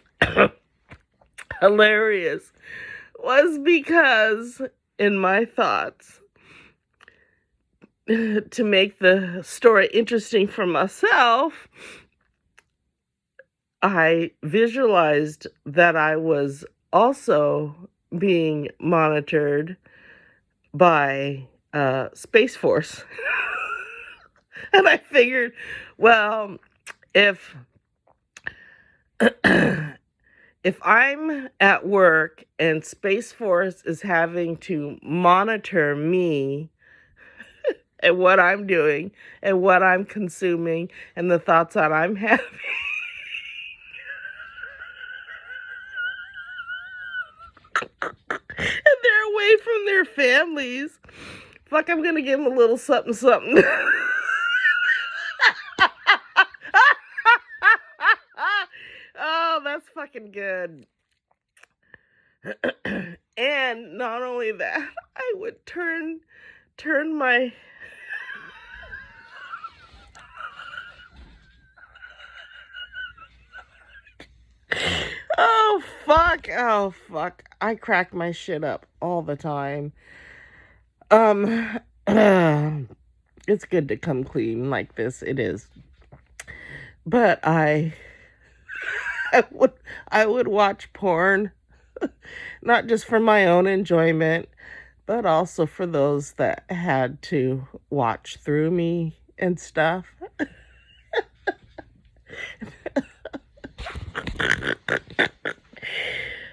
hilarious. Was because, in my thoughts, to make the story interesting for myself, I visualized that I was also being monitored by Space Force. And I figured, well, if I'm at work and Space Force is having to monitor me and what I'm doing and what I'm consuming and the thoughts that I'm having, and they're away from their families, fuck, I'm gonna give them a little something, something. Oh, that's fucking good. And not only that, I would turn my oh fuck, I crack my shit up all the time. It's good to come clean like this, it is. But I would watch porn, not just for my own enjoyment, but also for those that had to watch through me and stuff.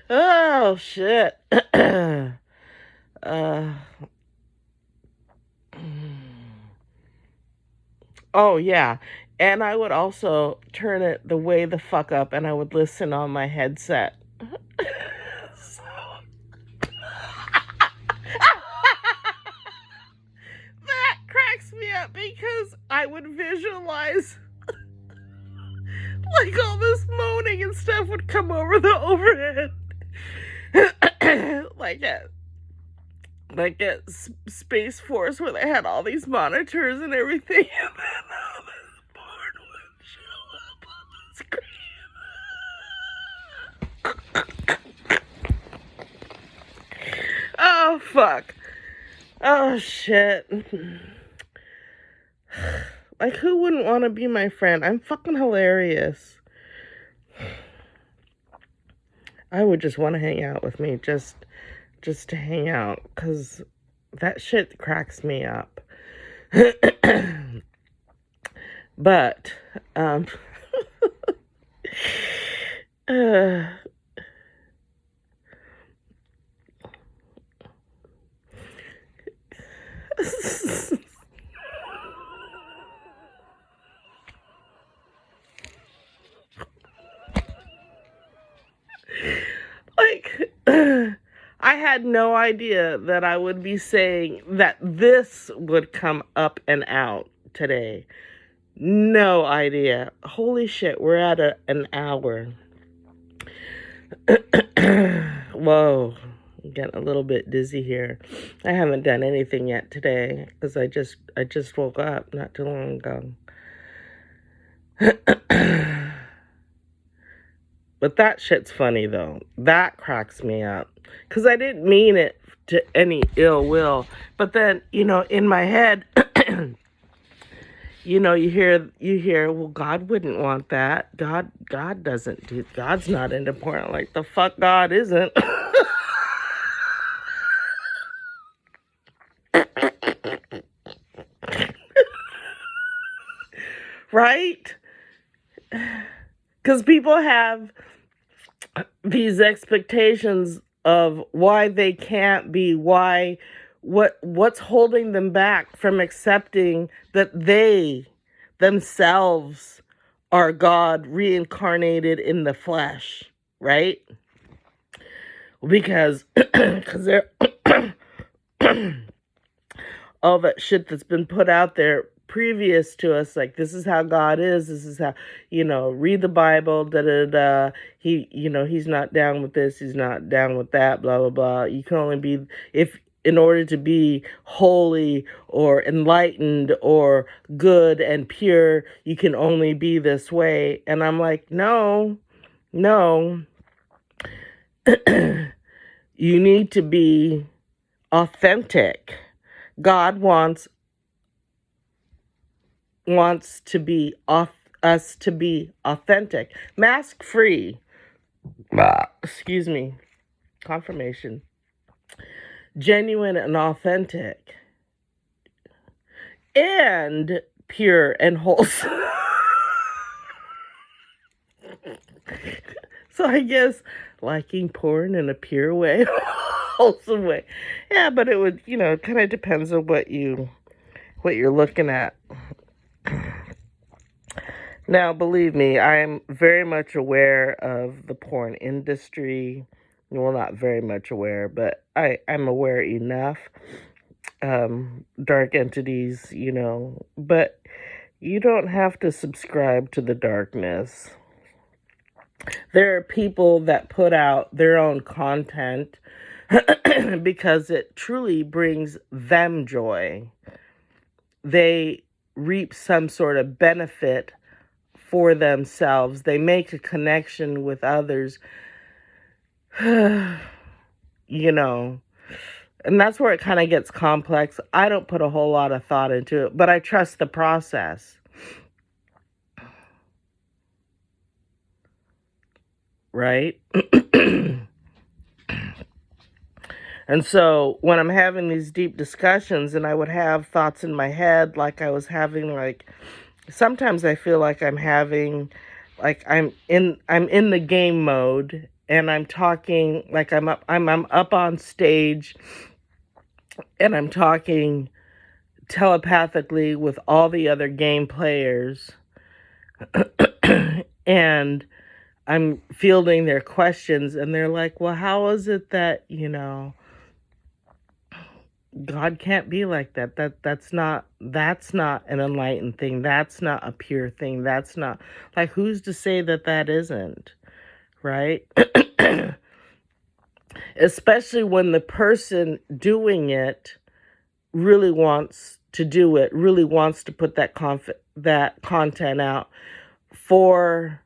Oh, shit. Oh, yeah. And I would also turn it the way the fuck up and I would listen on my headset. So... that cracks me up because I would visualize like all this moaning and stuff would come over the overhead. like at Space Force where they had all these monitors and everything, and then all this porn would show up on the screen. Oh fuck. Oh shit. Like, who wouldn't want to be my friend? I'm fucking hilarious. I would just want to hang out with me, just to hang out, because that shit cracks me up. But, uh, like, I had no idea that I would be saying that this would come up and out today. No idea. Holy shit, we're at an hour. Whoa, I'm getting a little bit dizzy here. I haven't done anything yet today because I just woke up not too long ago. But that shit's funny though. That cracks me up because I didn't mean it to any ill will. But then, in my head, you hear, well, God wouldn't want that. God doesn't do. God's not into porn. Like, the fuck God isn't. Right? Because people have these expectations of why they can't be, what's holding them back from accepting that they themselves are God reincarnated in the flesh, right? Because they're all that shit that's been put out there previous to us, like, this is how God is, this is how, read the Bible, he's not down with this, he's not down with that, blah, blah, blah. You can only be, in order to be holy or enlightened or good and pure, you can only be this way. And I'm like, no. You need to be authentic. God wants to be us to be authentic, mask free. Excuse me. Confirmation. Genuine and authentic, and pure and wholesome. So I guess liking porn in a pure way, wholesome way. Yeah, but it would, kind of depends on what you're looking at. Now, believe me, I'm very much aware of the porn industry. Well, not very much aware, but I'm aware enough. Dark entities, but you don't have to subscribe to the darkness. There are people that put out their own content because it truly brings them joy. They reap some sort of benefit for themselves. They make a connection with others, and that's where it kind of gets complex. I don't put a whole lot of thought into it, but I trust the process. Right? And so when I'm having these deep discussions and I would have thoughts in my head, like I was having, like, sometimes I feel like I'm having, like, I'm in the game mode and I'm talking, like I'm up on stage and I'm talking telepathically with all the other game players and I'm fielding their questions and they're like, well, how is it that, God can't be like that. That's not an enlightened thing. That's not a pure thing. That's not, like, who's to say that isn't, right? Especially when the person doing it really wants to do it, really wants to put that content out for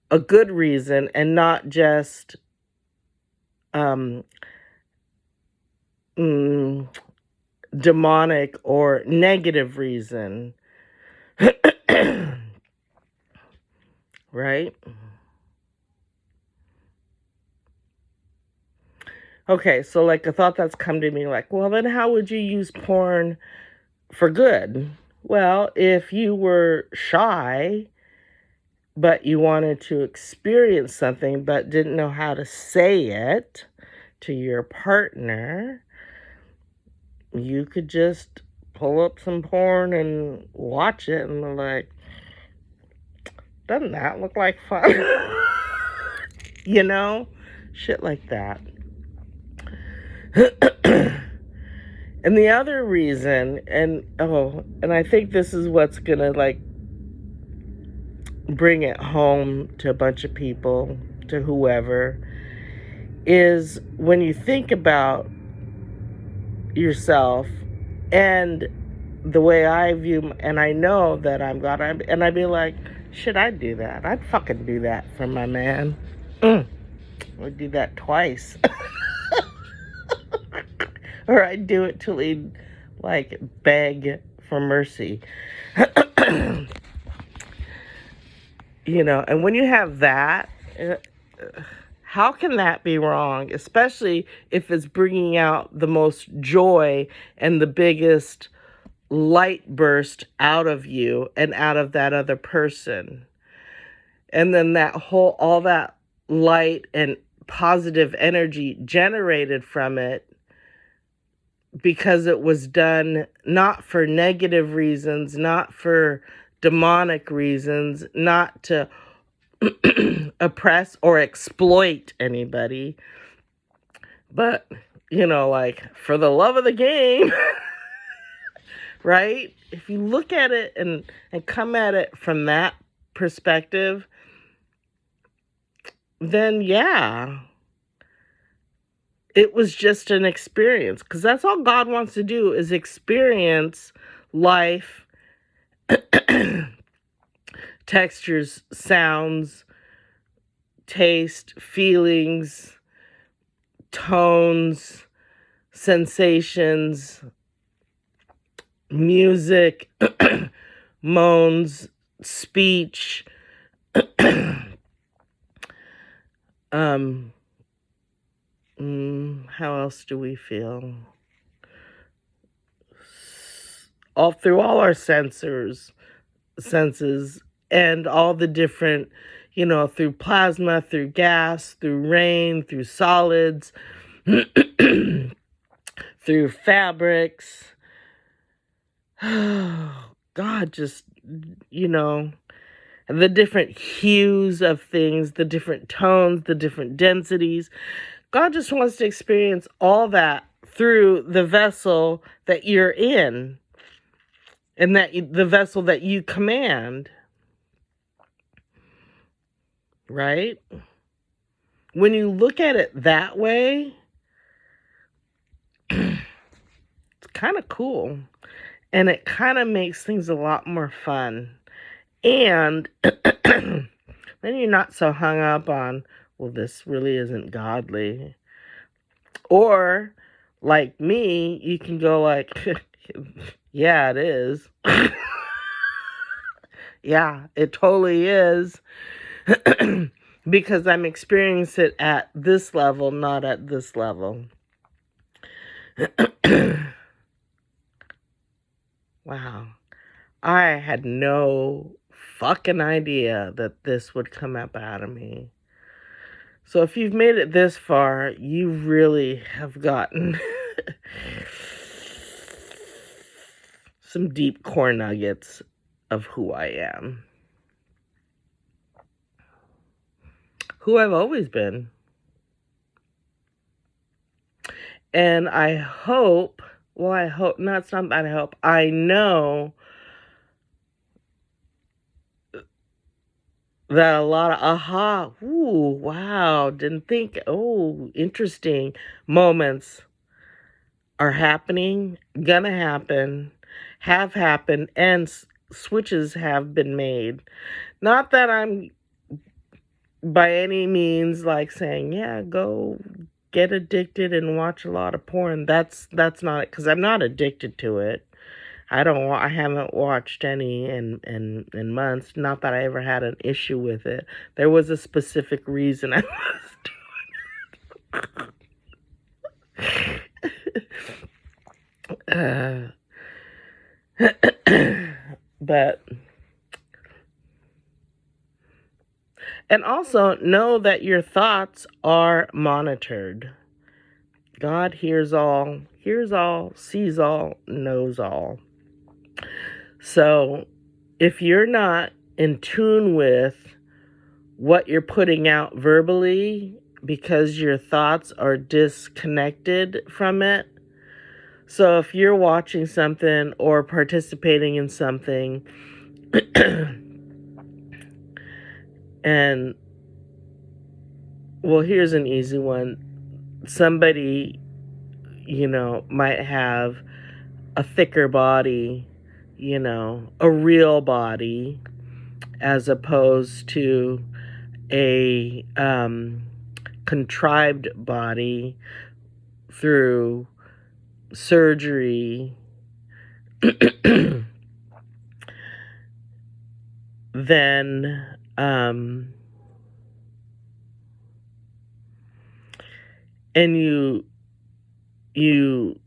a good reason and not just demonic or negative reason. Right? Okay, so like a thought that's come to me, like, well, then how would you use porn for good? Well, if you were shy, but you wanted to experience something, but didn't know how to say it to your partner, you could just pull up some porn and watch it and be like, doesn't that look like fun? You know? Shit like that. And the other reason, and I think this is what's gonna like bring it home to a bunch of people, to whoever, is when you think about yourself and the way I view, and I know that I'm God, and I'd be like, should I do that? I'd fucking do that for my man. I'd do that twice. Or I'd do it till he'd, like, beg for mercy. You know, and when you have that, how can that be wrong? Especially if it's bringing out the most joy and the biggest light burst out of you and out of that other person. And then all that light and positive energy generated from it, because it was done not for negative reasons, not for demonic reasons, not to oppress or exploit anybody, but, you know, like, for the love of the game. Right? If you look at it and come at it from that perspective, then yeah, it was just an experience, because that's all God wants to do, is experience life, textures, sounds, taste, feelings, tones, sensations, music, moans, speech, how else do we feel? All through all our senses, and all the different, you know, through plasma, through gas, through rain, through solids, through fabrics. God, just, you know, the different hues of things, the different tones, the different densities. God just wants to experience all that through the vessel that you're in, and the vessel that you command. Right? When you look at it that way, it's kind of cool. And it kind of makes things a lot more fun. And then you're not so hung up on, well, this really isn't godly. Or, like me, you can go like, yeah, it is. Yeah, it totally is. Because I'm experiencing it at this level, not at this level. Wow. I had no fucking idea that this would come up out of me. So if you've made it this far, you really have gotten some deep core nuggets of who I am. Who I've always been. And I hope, no, it's not that I hope, I know that a lot of wow, didn't think, interesting moments are happening, gonna happen, have happened, and switches have been made. Not that I'm by any means like saying, yeah, go get addicted and watch a lot of porn. That's not it, because I'm not addicted to it. I haven't watched any in months. Not that I ever had an issue with it. There was a specific reason I was doing but and also know that your thoughts are monitored. God hears all, sees all, knows all. So if you're not in tune with what you're putting out verbally because your thoughts are disconnected from it, so if you're watching something or participating in something and, well, here's an easy one. Somebody, might have a thicker body, a real body, as opposed to a contrived body through surgery, then and you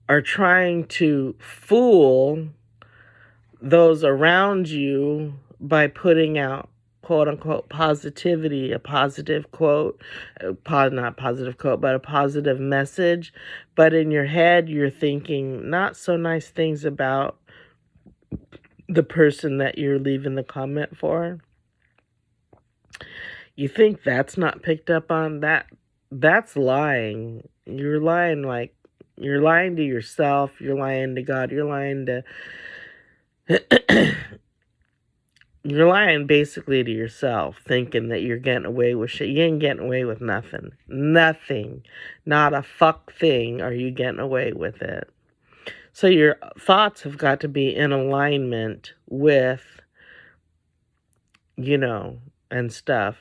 are trying to fool those around you by putting out quote unquote positivity, a positive quote, not positive quote, but a positive message. But in your head, you're thinking not so nice things about the person that you're leaving the comment for. You think that's not picked up on? That's lying. You're lying to yourself, you're lying to God, you're lying to you're lying basically to yourself, thinking that you're getting away with shit. You ain't getting away with nothing. Nothing. Not a fuck thing are you getting away with it. So your thoughts have got to be in alignment with, and stuff.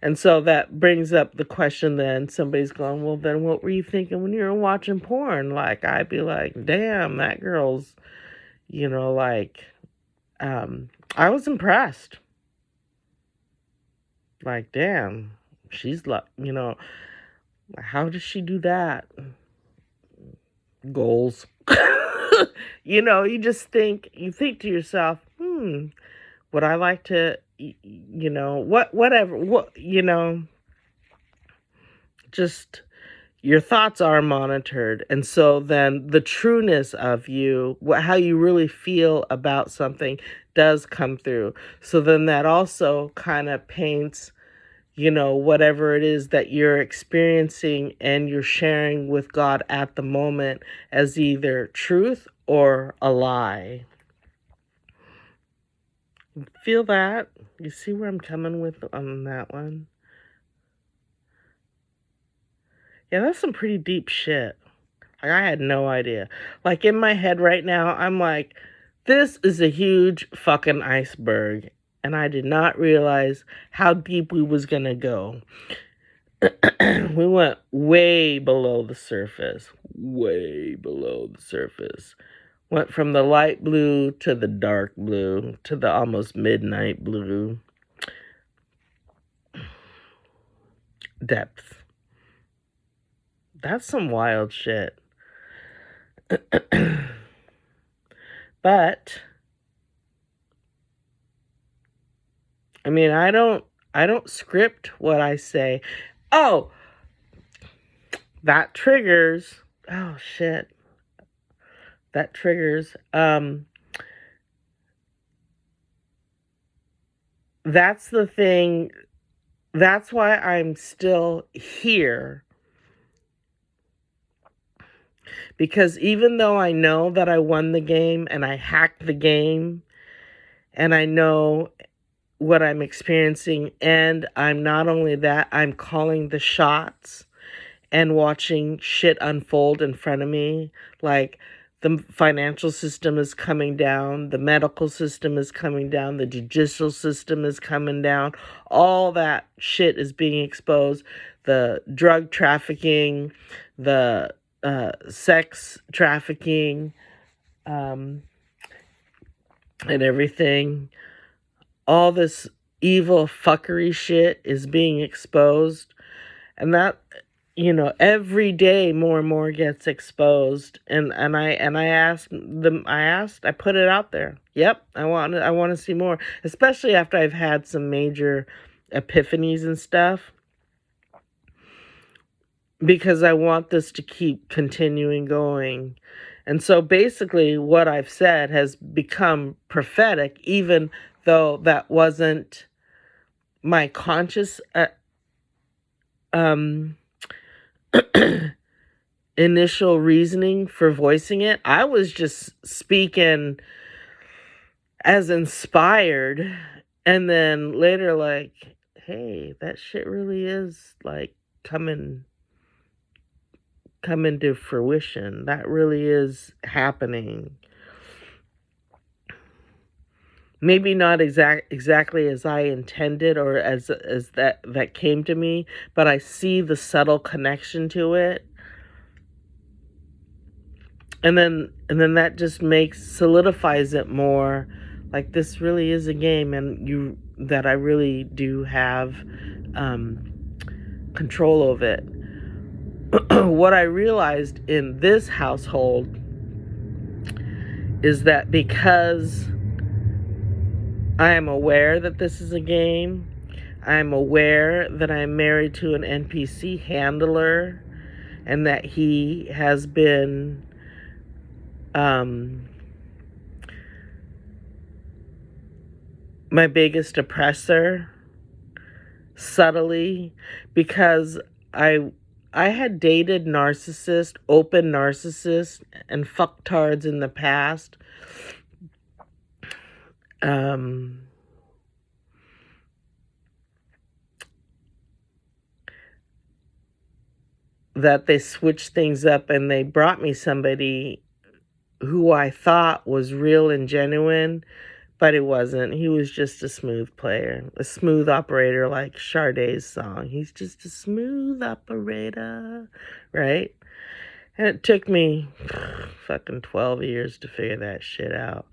And so that brings up the question then, somebody's going, well, then what were you thinking when you were watching porn? Like, I'd be like, damn, that girl's, I was impressed. Like, damn, she's like, how does she do that? Goals. You just think to yourself, would I like to, whatever, just your thoughts are monitored. And so then the trueness of you, how you really feel about something does come through. So then that also kind of paints, whatever it is that you're experiencing and you're sharing with God at the moment as either truth or a lie. Feel that? You see where I'm coming with on that one? Yeah, that's some pretty deep shit. Like, I had no idea. Like, in my head right now, I'm like, this is a huge fucking iceberg. And I did not realize how deep we was going to go. We went way below the surface. Way below the surface. Went from the light blue to the dark blue to the almost midnight blue. Depth. That's some wild shit. But I mean, I don't script what I say. Oh, that triggers. Oh shit. That triggers. That's the thing. That's why I'm still here. Because even though I know that I won the game and I hacked the game and I know what I'm experiencing, and I'm not only that, I'm calling the shots and watching shit unfold in front of me. Like, the financial system is coming down, the medical system is coming down, the judicial system is coming down. All that shit is being exposed. The drug trafficking, the sex trafficking, and everything. All this evil fuckery shit is being exposed. And that, every day more and more gets exposed. I put it out there. Yep, I want to see more, especially after I've had some major epiphanies and stuff, because I want this to keep continuing going. And so basically what I've said has become prophetic, even though that wasn't my conscious initial reasoning for voicing it. I was just speaking as inspired, and then later like, hey, that shit really is like coming to fruition. That really is happening. Maybe not exactly as I intended or as that came to me, but I see the subtle connection to it. And then that just solidifies it more, like this really is a game, and that I really do have control of it. What I realized in this household is that because I am aware that this is a game, I am aware that I'm married to an NPC handler, and that he has been my biggest oppressor, subtly, because I had dated narcissists, open narcissists, and fucktards in the past. That they switched things up and they brought me somebody who I thought was real and genuine, but it wasn't. He was just a smooth player, a smooth operator, like Sade's song. He's just a smooth operator, right? And it took me fucking 12 years to figure that shit out.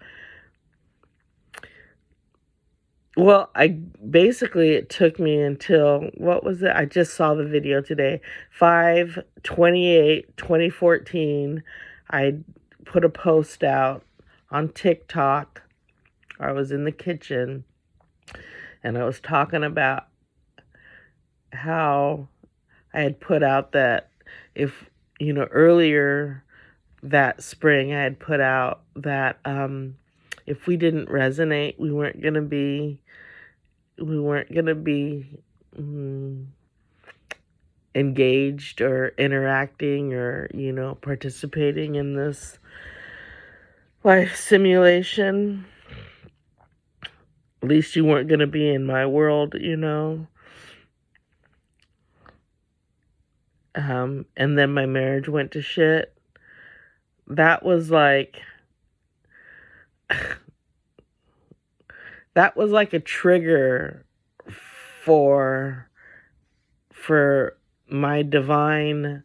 Well, it took me until, what was it? I just saw the video today. 5/28/2014. I put a post out on TikTok. I was in the kitchen and I was talking about how I had put out that earlier that spring I had put out that if we didn't resonate, we weren't going to be engaged or interacting or, participating in this life simulation. At least you weren't going to be in my world, and then my marriage went to shit. That was like a trigger for my divine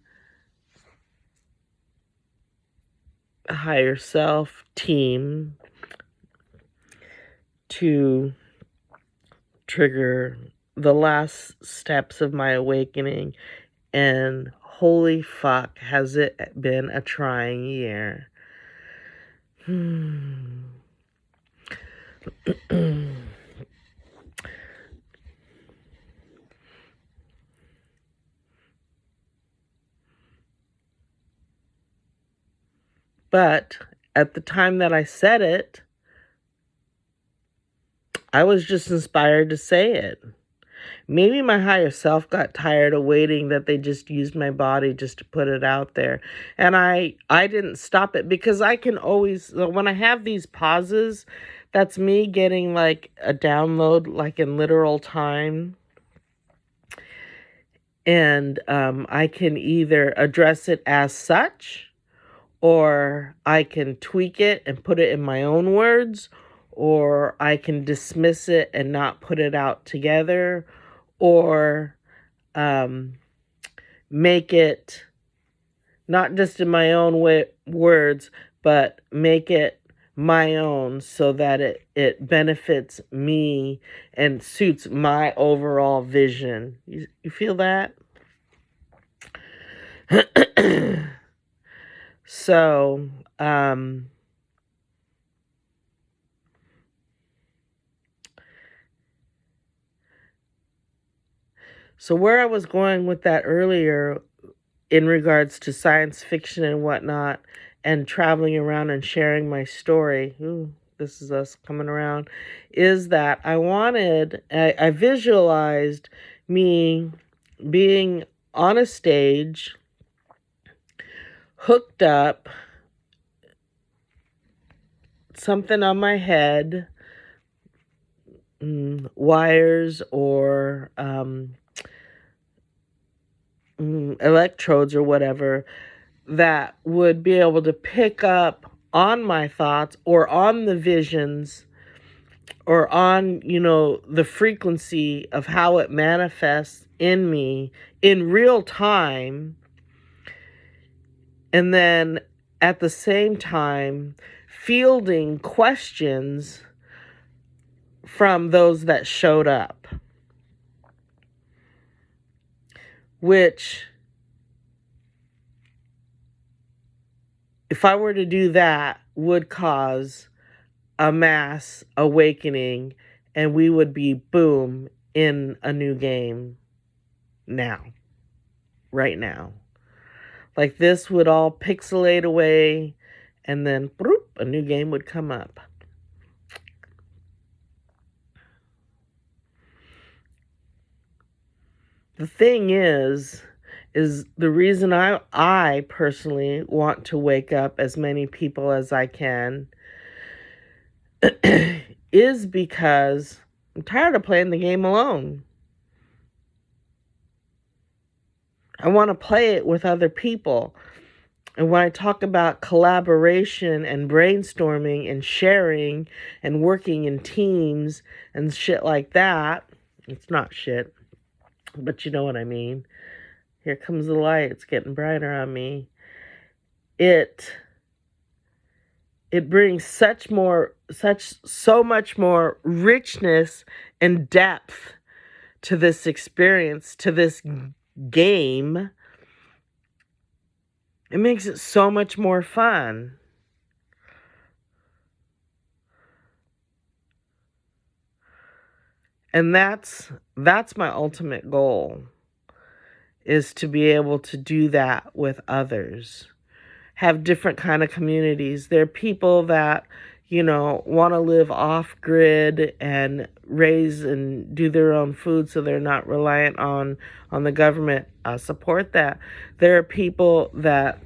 higher self team to trigger the last steps of my awakening. And holy fuck, has it been a trying year. But at the time that I said it, I was just inspired to say it. Maybe my higher self got tired of waiting, that they just used my body just to put it out there. And I didn't stop it, because I can always, when I have these pauses, that's me getting like a download, like in literal time. And I can either address it as such, or I can tweak it and put it in my own words, or I can dismiss it and not put it out together, or make it not just in my own words, but make it my own so that it benefits me and suits my overall vision. You feel that? So, so where I was going with that earlier in regards to science fiction and whatnot and traveling around and sharing my story, ooh, this is us coming around, is that I visualized me being on a stage, hooked up, something on my head, wires or electrodes or whatever, that would be able to pick up on my thoughts or on the visions or on, the frequency of how it manifests in me in real time. And then at the same time, fielding questions from those that showed up, which, if I were to do that, would cause a mass awakening, and we would be, boom, in a new game now, right now. Like, this would all pixelate away, and then bloop, a new game would come up. The thing is the reason I personally want to wake up as many people as I can is because I'm tired of playing the game alone. I want to play it with other people. And when I talk about collaboration and brainstorming and sharing and working in teams and shit like that, it's not shit, but you know what I mean. Here comes the light. It's getting brighter on me. It brings so much more richness and depth to this experience, to this game. It makes it so much more fun. And that's my ultimate goal, is to be able to do that with others. Have different kind of communities. There are people that, want to live off grid and raise and do their own food so they're not reliant on the government. I support that. There are people that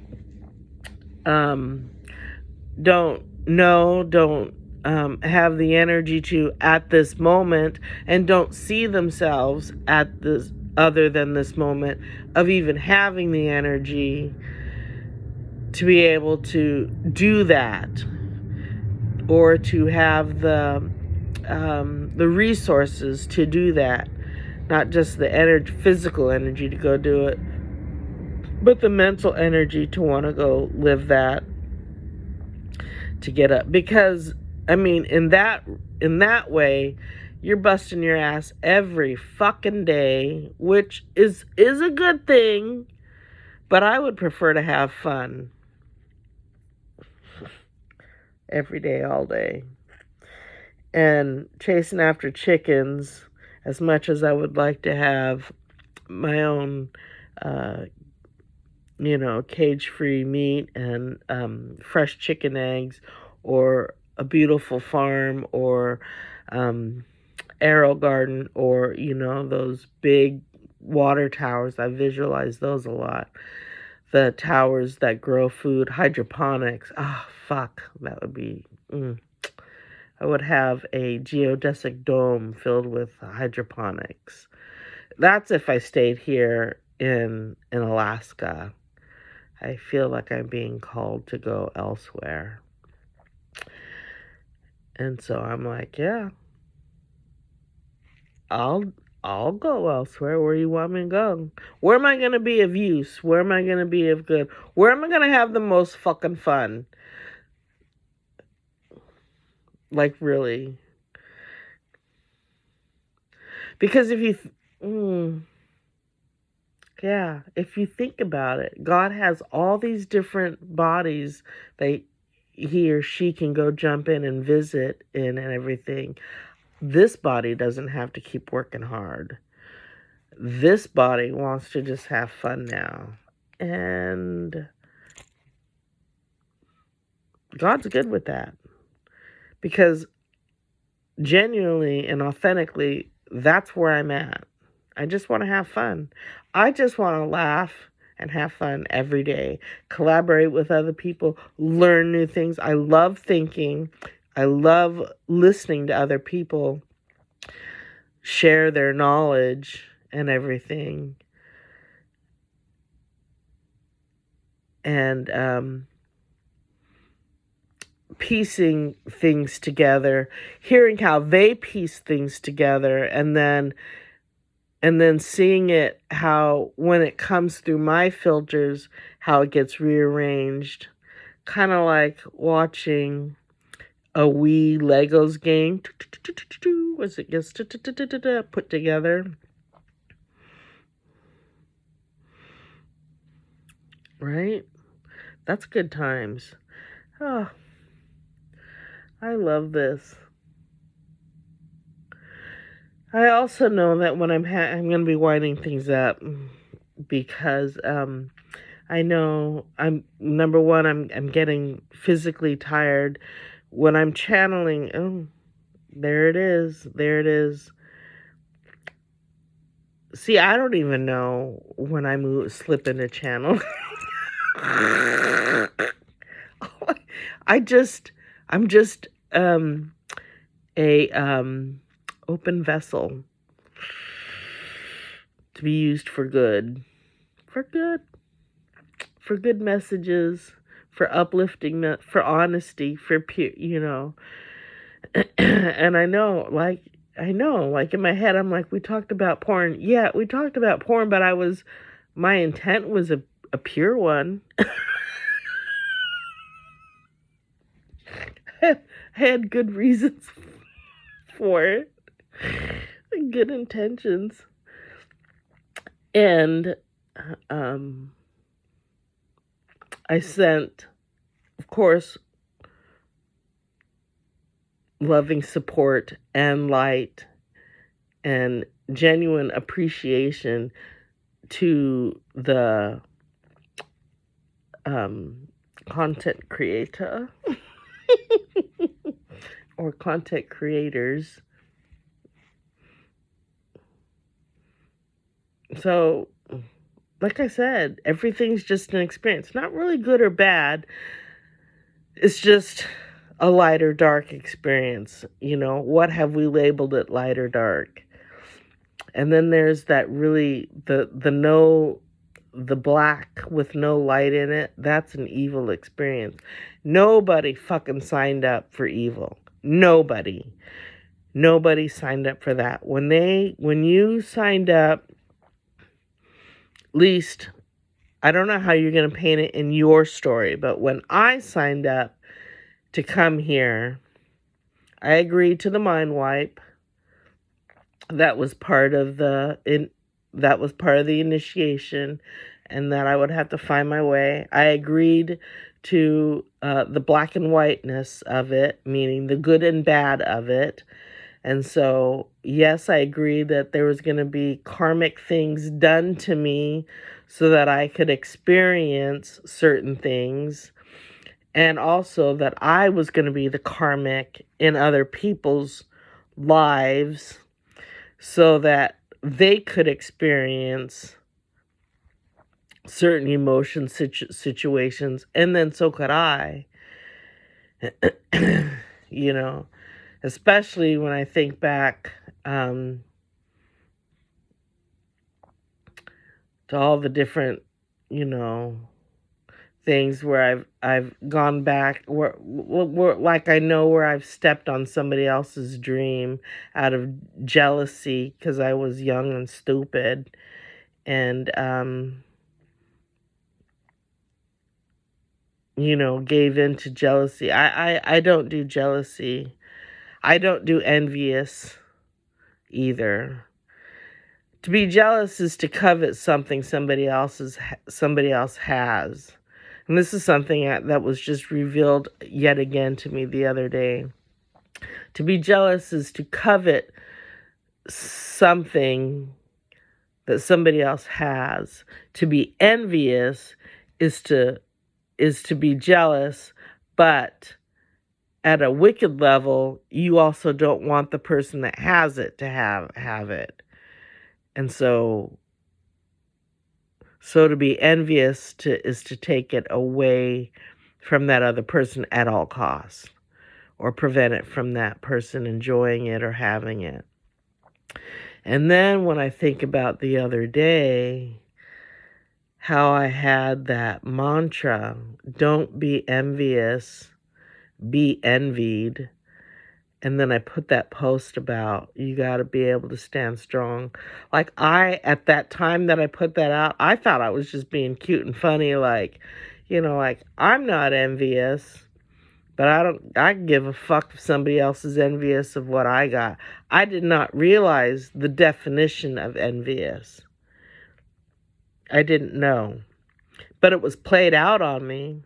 don't have the energy to at this moment, and don't see themselves at this other than this moment of even having the energy to be able to do that, or to have the resources to do that. Not just the physical energy to go do it, but the mental energy to want to go live that, to get up. Because, in that way, you're busting your ass every fucking day, which is a good thing, but I would prefer to have fun every day, all day. And chasing after chickens, as much as I would like to have my own, cage-free meat and fresh chicken eggs, or a beautiful farm, or arrow garden, or, those big water towers. I visualize those a lot. The towers that grow food, hydroponics. Ah, oh, fuck, that would be... I would have a geodesic dome filled with hydroponics. That's if I stayed here in Alaska. I feel like I'm being called to go elsewhere. And so I'm like, yeah, I'll go elsewhere. Where you want me to go? Where am I going to be of use? Where am I going to be of good? Where am I going to have the most fucking fun? Like, really. Because if you, yeah, if you think about it, God has all these different bodies that he or she can go jump in and visit in and everything. This body doesn't have to keep working hard. This body wants to just have fun now. And God's good with that. Because genuinely and authentically, that's where I'm at. I just want to have fun. I just want to laugh and have fun every day, collaborate with other people, learn new things. I love thinking. I love listening to other people share their knowledge and everything. And piecing things together, hearing how they piece things together, and then seeing it, how when it comes through my filters, how it gets rearranged. Kind of like watching a Wii Legos game as it gets put together. Right? That's good times. Oh, I love this. I also know that when I'm going to be winding things up because I know I'm number one. I'm getting physically tired when I'm channeling. Oh, there it is. There it is. See, I don't even know when I slip into channel. I'm just a open vessel to be used for good. For good messages, for uplifting, for honesty, for pure, And I know, like in my head, I'm like, we talked about porn. Yeah, we talked about porn, but my intent was a pure one. I had good reasons for it, good intentions. And I sent, of course, loving support and light and genuine appreciation to the content creator or content creators. So, like I said, everything's just an experience. Not really good or bad. It's just a light or dark experience. What have we labeled it, light or dark? And then there's that really, the black with no light in it. That's an evil experience. Nobody fucking signed up for evil. Nobody signed up for that. When you signed up, at least, I don't know how you're going to paint it in your story, but when I signed up to come here, I agreed to the mind wipe. That was part of the initiation, and that I would have to find my way. I agreed to the black and whiteness of it, meaning the good and bad of it. And so, yes, I agreed that there was going to be karmic things done to me so that I could experience certain things. And also that I was going to be the karmic in other people's lives so that they could experience certain emotions, situations, and then so could I. Especially when I think back to all the different, things where I've gone back where like I know where I've stepped on somebody else's dream out of jealousy because I was young and stupid, and gave in to jealousy. I don't do jealousy. I don't do envious either. To be jealous is to covet something somebody else has. And this is something that was just revealed yet again to me the other day. To be jealous is to covet something that somebody else has. To be envious is to be jealous, but at a wicked level, you also don't want the person that has it to have it. And so to be envious is to take it away from that other person at all costs, or prevent it from that person enjoying it or having it. And then when I think about the other day, how I had that mantra, don't be envious, be envied. And then I put that post about, you got to be able to stand strong. Like at that time that I put that out, I thought I was just being cute and funny. Like, like I'm not envious, but I give a fuck if somebody else is envious of what I got. I did not realize the definition of envious. I didn't know, but it was played out on me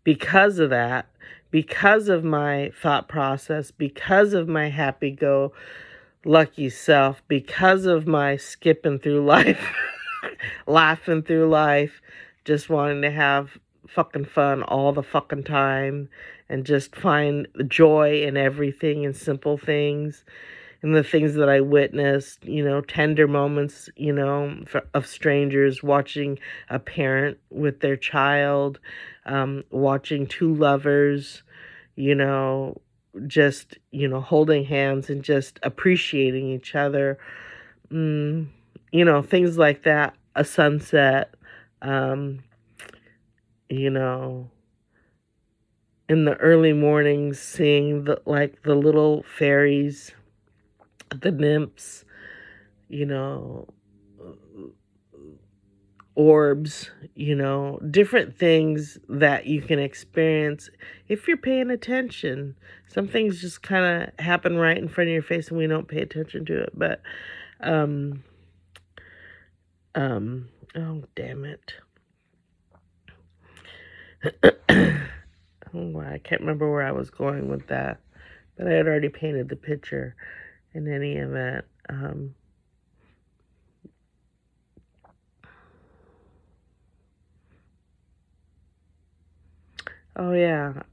because of that. Because of my thought process, because of my happy-go-lucky self, because of my skipping through life, laughing through life, just wanting to have fucking fun all the fucking time, and just find joy in everything and simple things, and the things that I witnessed, tender moments, of strangers, watching a parent with their child, watching two lovers, just, holding hands and just appreciating each other, things like that, a sunset, in the early mornings, seeing the little fairies, the nymphs, orbs, different things that you can experience if you're paying attention. Some things just kind of happen right in front of your face and we don't pay attention to it. But, oh, damn it. Oh, I can't remember where I was going with that, but I had already painted the picture in any event. Oh yeah,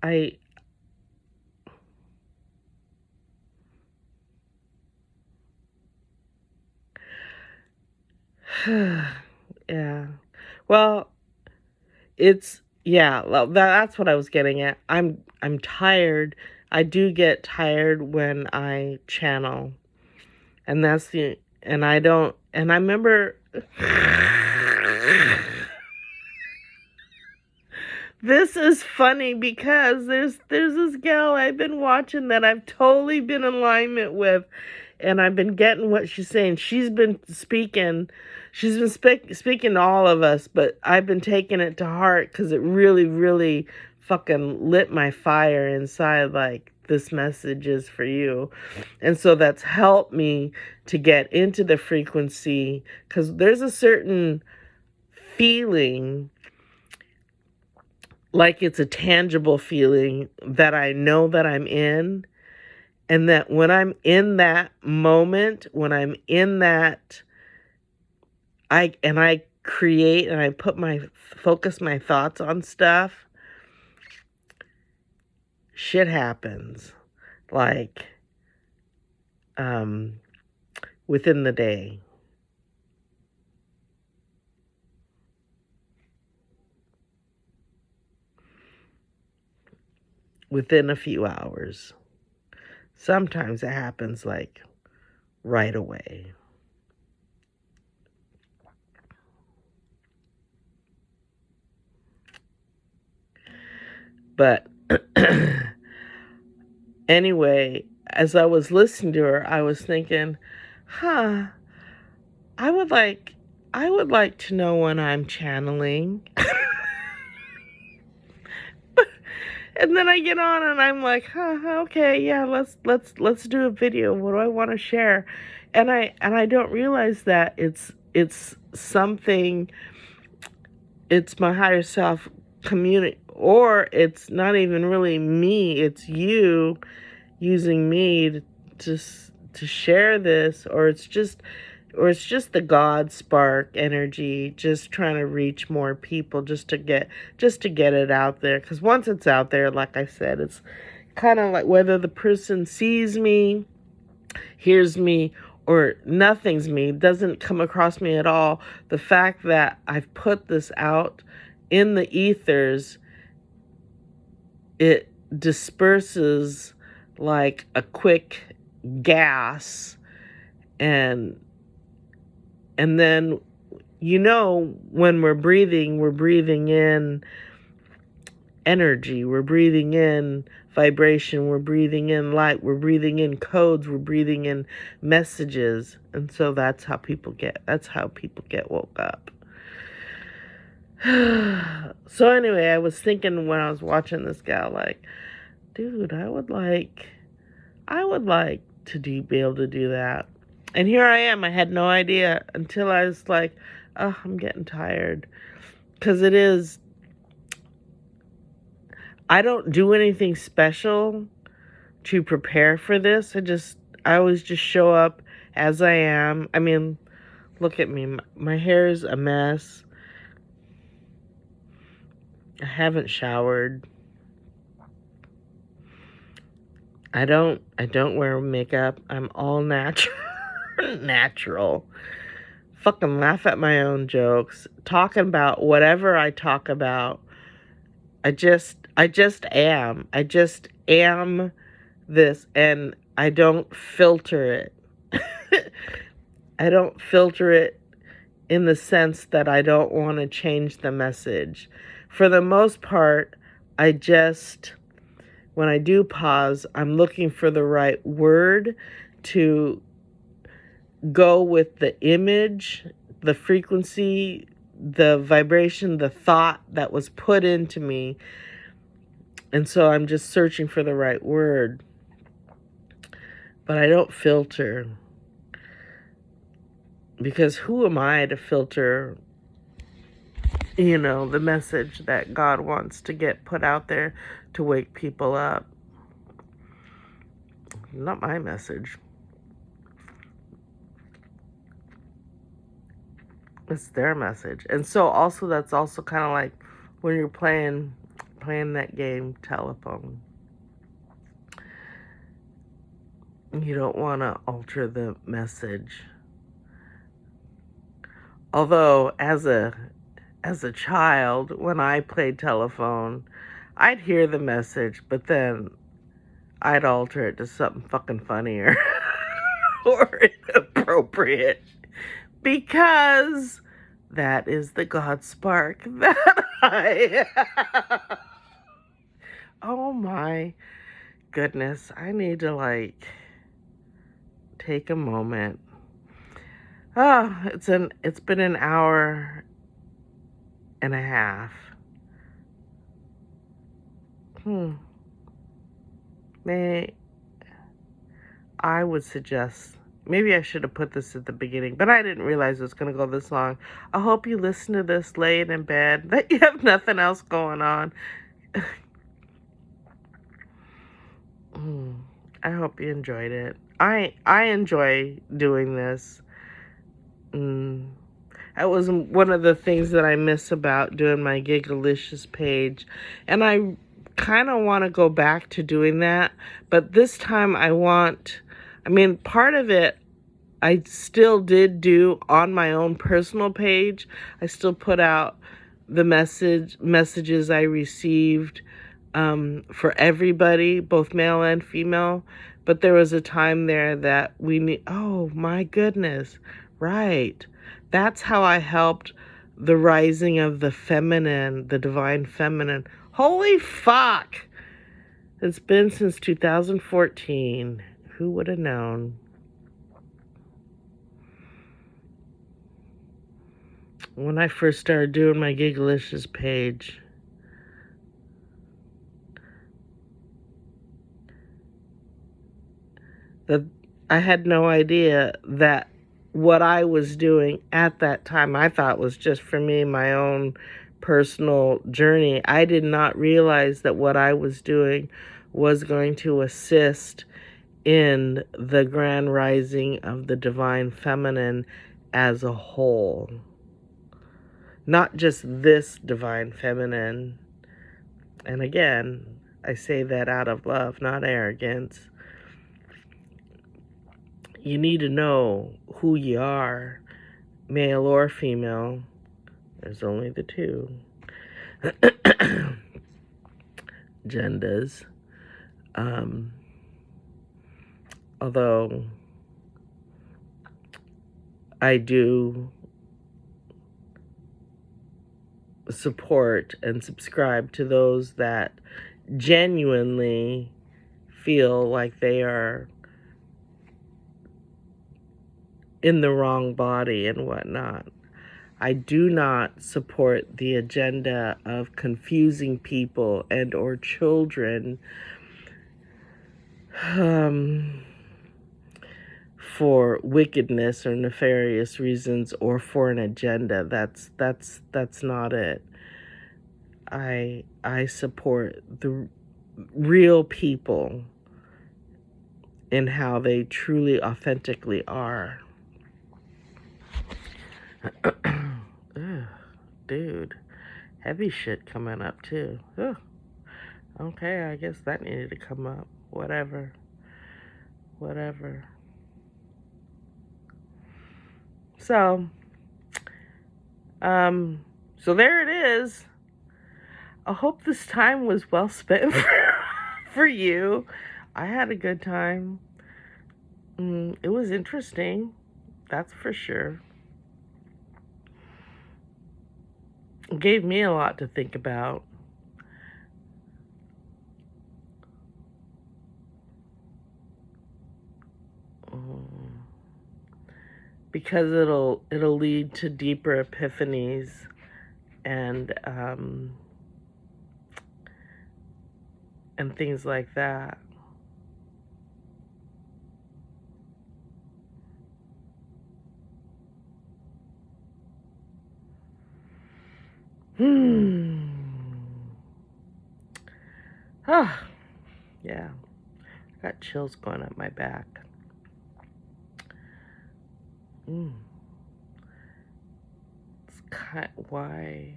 yeah. Well, that's what I was getting at. I'm tired. I do get tired when I channel. And and I remember this is funny because there's this gal I've been watching that I've totally been in alignment with, and I've been getting what she's saying. She's been speaking to all of us, but I've been taking it to heart because it really, really fucking lit my fire inside, like, this message is for you. And so that's helped me to get into the frequency, because there's a certain feeling, like it's a tangible feeling that I know that I'm in. And that when I'm in that moment, when I'm in that, I create and I focus my thoughts on stuff, shit happens. Like, within the day. Within a few hours. Sometimes it happens like right away. But anyway, as I was listening to her, I was thinking, I would like to know when I'm channeling. And then I get on and I'm like, okay, yeah, let's do a video. What do I want to share? And I don't realize that it's something, it's my higher self community, or it's not even really me, it's you using me to share this, or it's just the God spark energy, just trying to reach more people, just to get it out there. Because once it's out there, like I said, it's kind of like whether the person sees me, hears me, or nothing's me, doesn't come across me at all. The fact that I've put this out in the ethers, it disperses like a quick gas, and then, when we're breathing in energy, we're breathing in vibration, we're breathing in light, we're breathing in codes, we're breathing in messages. And so that's how people get woke up. So anyway, I was thinking when I was watching this guy, like, dude, I would like to be able to do that. And here I am. I had no idea until I was like, oh, I'm getting tired. Because I don't do anything special to prepare for this. I always just show up as I am. I mean, look at me. My hair's a mess. I haven't showered. I don't wear makeup. I'm all natural. Natural. Fucking laugh at my own jokes. Talking about whatever I talk about. I just am. I just am this, and I don't filter it. I don't filter it in the sense that I don't want to change the message. For the most part, when I do pause, I'm looking for the right word to go with the image, the frequency, the vibration, the thought that was put into me. And so I'm just searching for the right word. But I don't filter. Because who am I to filter, the message that God wants to get put out there to wake people up? Not my message. It's their message. And so also, that's also kind of like when you're playing that game, telephone. You don't want to alter the message. Although, as a child, when I played telephone, I'd hear the message, but then I'd alter it to something fucking funnier or inappropriate. Because that is the God spark that I have. Oh my goodness. I need to take a moment. Oh, it's been an hour and a half. I would suggest, maybe I should have put this at the beginning, but I didn't realize it was going to go this long. I hope you listen to this laying in bed, that you have nothing else going on. I hope you enjoyed it. I enjoy doing this. That was one of the things that I miss about doing my Gigalicious page. And I kind of want to go back to doing that. But this time part of it I still did do on my own personal page. I still put out the messages I received for everybody, both male and female. But there was a time there that oh my goodness, right. That's how I helped the rising of the feminine, the divine feminine. Holy fuck! It's been since 2014. Who would have known? When I first started doing my Gigalicious page, that I had no idea that what I was doing at that time, I thought was just for me, my own personal journey. I did not realize that what I was doing was going to assist in the grand rising of the divine feminine as a whole. Not just this divine feminine. And again, I say that out of love, not arrogance. You need to know who you are, male or female. There's only the two genders. Although I do support and subscribe to those that genuinely feel like they are in the wrong body and whatnot. I do not support the agenda of confusing people and or children for wickedness or nefarious reasons or for an agenda. That's not it. I support the real people in how they truly authentically are. Ugh, dude, heavy shit coming up too. Ugh. Okay, I guess that needed to come up. Whatever. So there it is. I hope this time was well spent for you. I had a good time. It was interesting, that's for sure. It gave me a lot to think about. Because it'll lead to deeper epiphanies and things like that. Oh, yeah. I got chills going up my back. It's kind why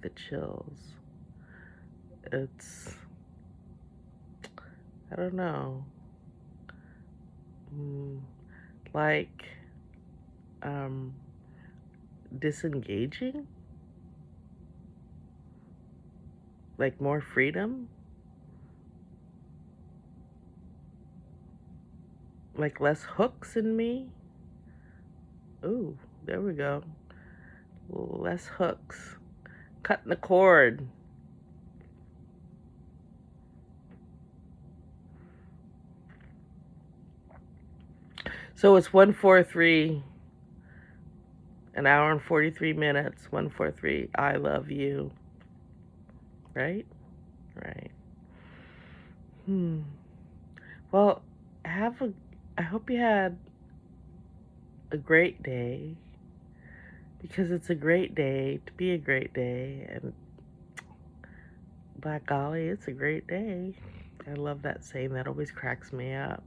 the chills? It's, I don't know. Like disengaging? Like more freedom? Like less hooks in me? Ooh, there we go. Less hooks. Cutting the cord. So it's 1:43, an hour and 43 minutes. 1:43. I love you. Right? Right. Well, I hope you had a great day, because it's a great day to be a great day, and by golly, it's a great day. I love that saying. That always cracks me up,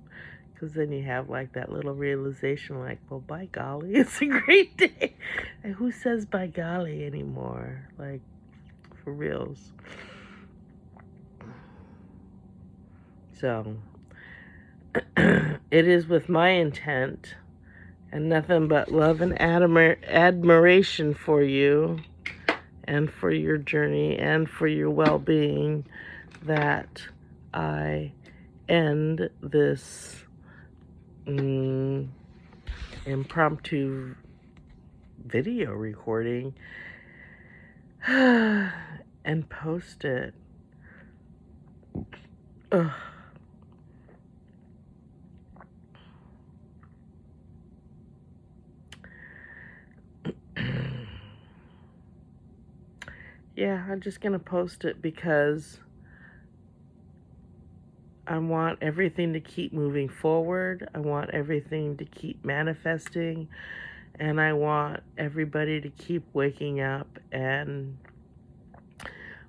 because then you have like that little realization, like, well, by golly, it's a great day. And who says by golly anymore? Like, for reals. So it is with my intent and nothing but love and admiration for you and for your journey and for your well-being that I end this impromptu video recording and post it. Ugh. Yeah, I'm just gonna post it because I want everything to keep moving forward. I want everything to keep manifesting. And I want everybody to keep waking up and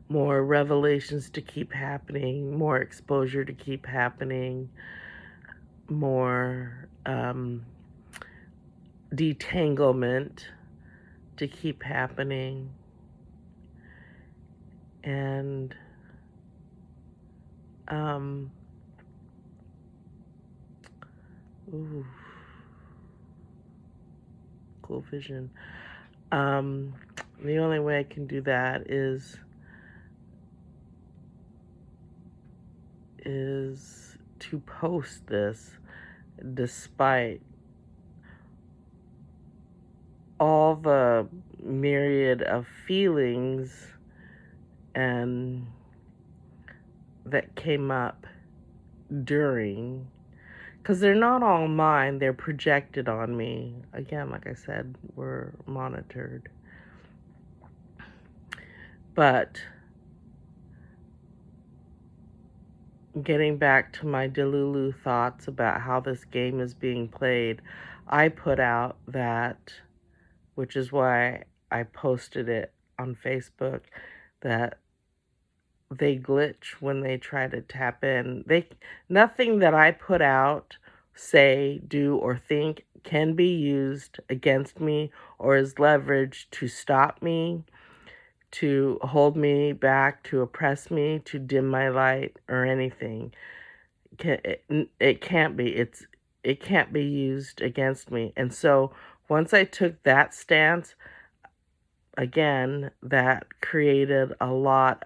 more revelations to keep happening, more exposure to keep happening, more detanglement to keep happening. And ooh, cool vision. The only way I can do that is to post this despite all the myriad of feelings and that came up during, because they're not all mine, they're projected on me. Again, like I said, we're monitored. But getting back to my Delulu thoughts about how this game is being played, I put out that, which is why I posted it on Facebook, that they glitch when they try to tap in. Nothing that I put out, say, do, or think can be used against me or is leverage to stop me, to hold me back, to oppress me, to dim my light, or anything. It can't be. It can't be used against me. And so once I took that stance, again, that created a lot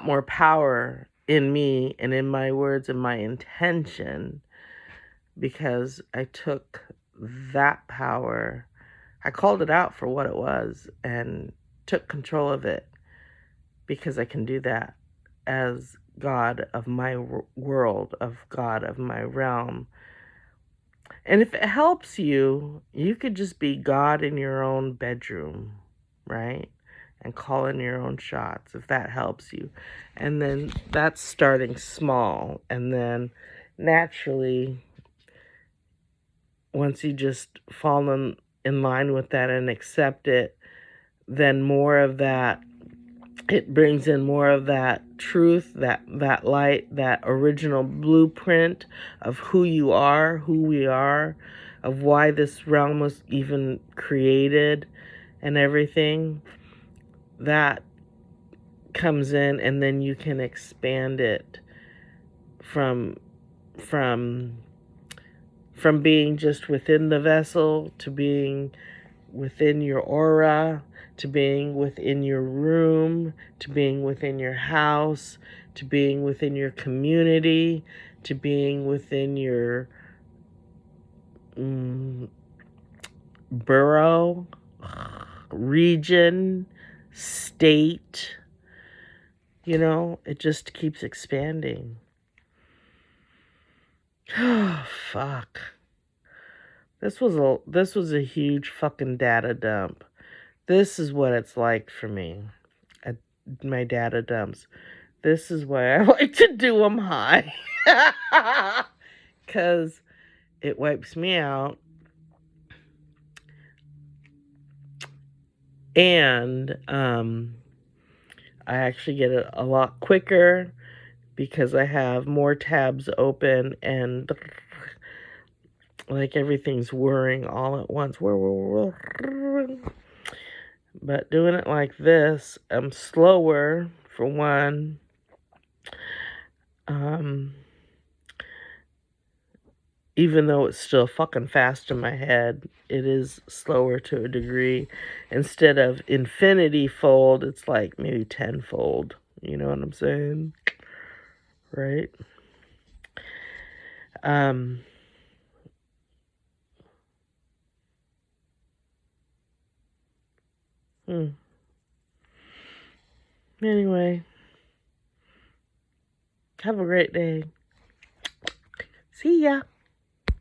more power in me and in my words and my intention, because I took that power, I called it out for what it was and took control of it, because I can do that as God of my world, of God of my realm. And if it helps you, you could just be God in your own bedroom, right? And call in your own shots, if that helps you. And then that's starting small. And then naturally, once you just fall in line with that and accept it, then more of that, it brings in more of that truth, that light, that original blueprint of who you are, who we are, of why this realm was even created and everything. That comes in, and then you can expand it from being just within the vessel to being within your aura, to being within your room, to being within your house, to being within your community, to being within your borough, region, state. You know, it just keeps expanding. Oh, fuck. This was a huge fucking data dump. This is what it's like for me at my data dumps. This is why I like to do them high. Because it wipes me out. And I actually get it a lot quicker because I have more tabs open and like everything's whirring all at once. But doing it like this, I'm slower for one. Even though it's still fucking fast in my head, it is slower to a degree. Instead of infinity fold, it's like maybe tenfold. You know what I'm saying? Right? Anyway, have a great day. See ya.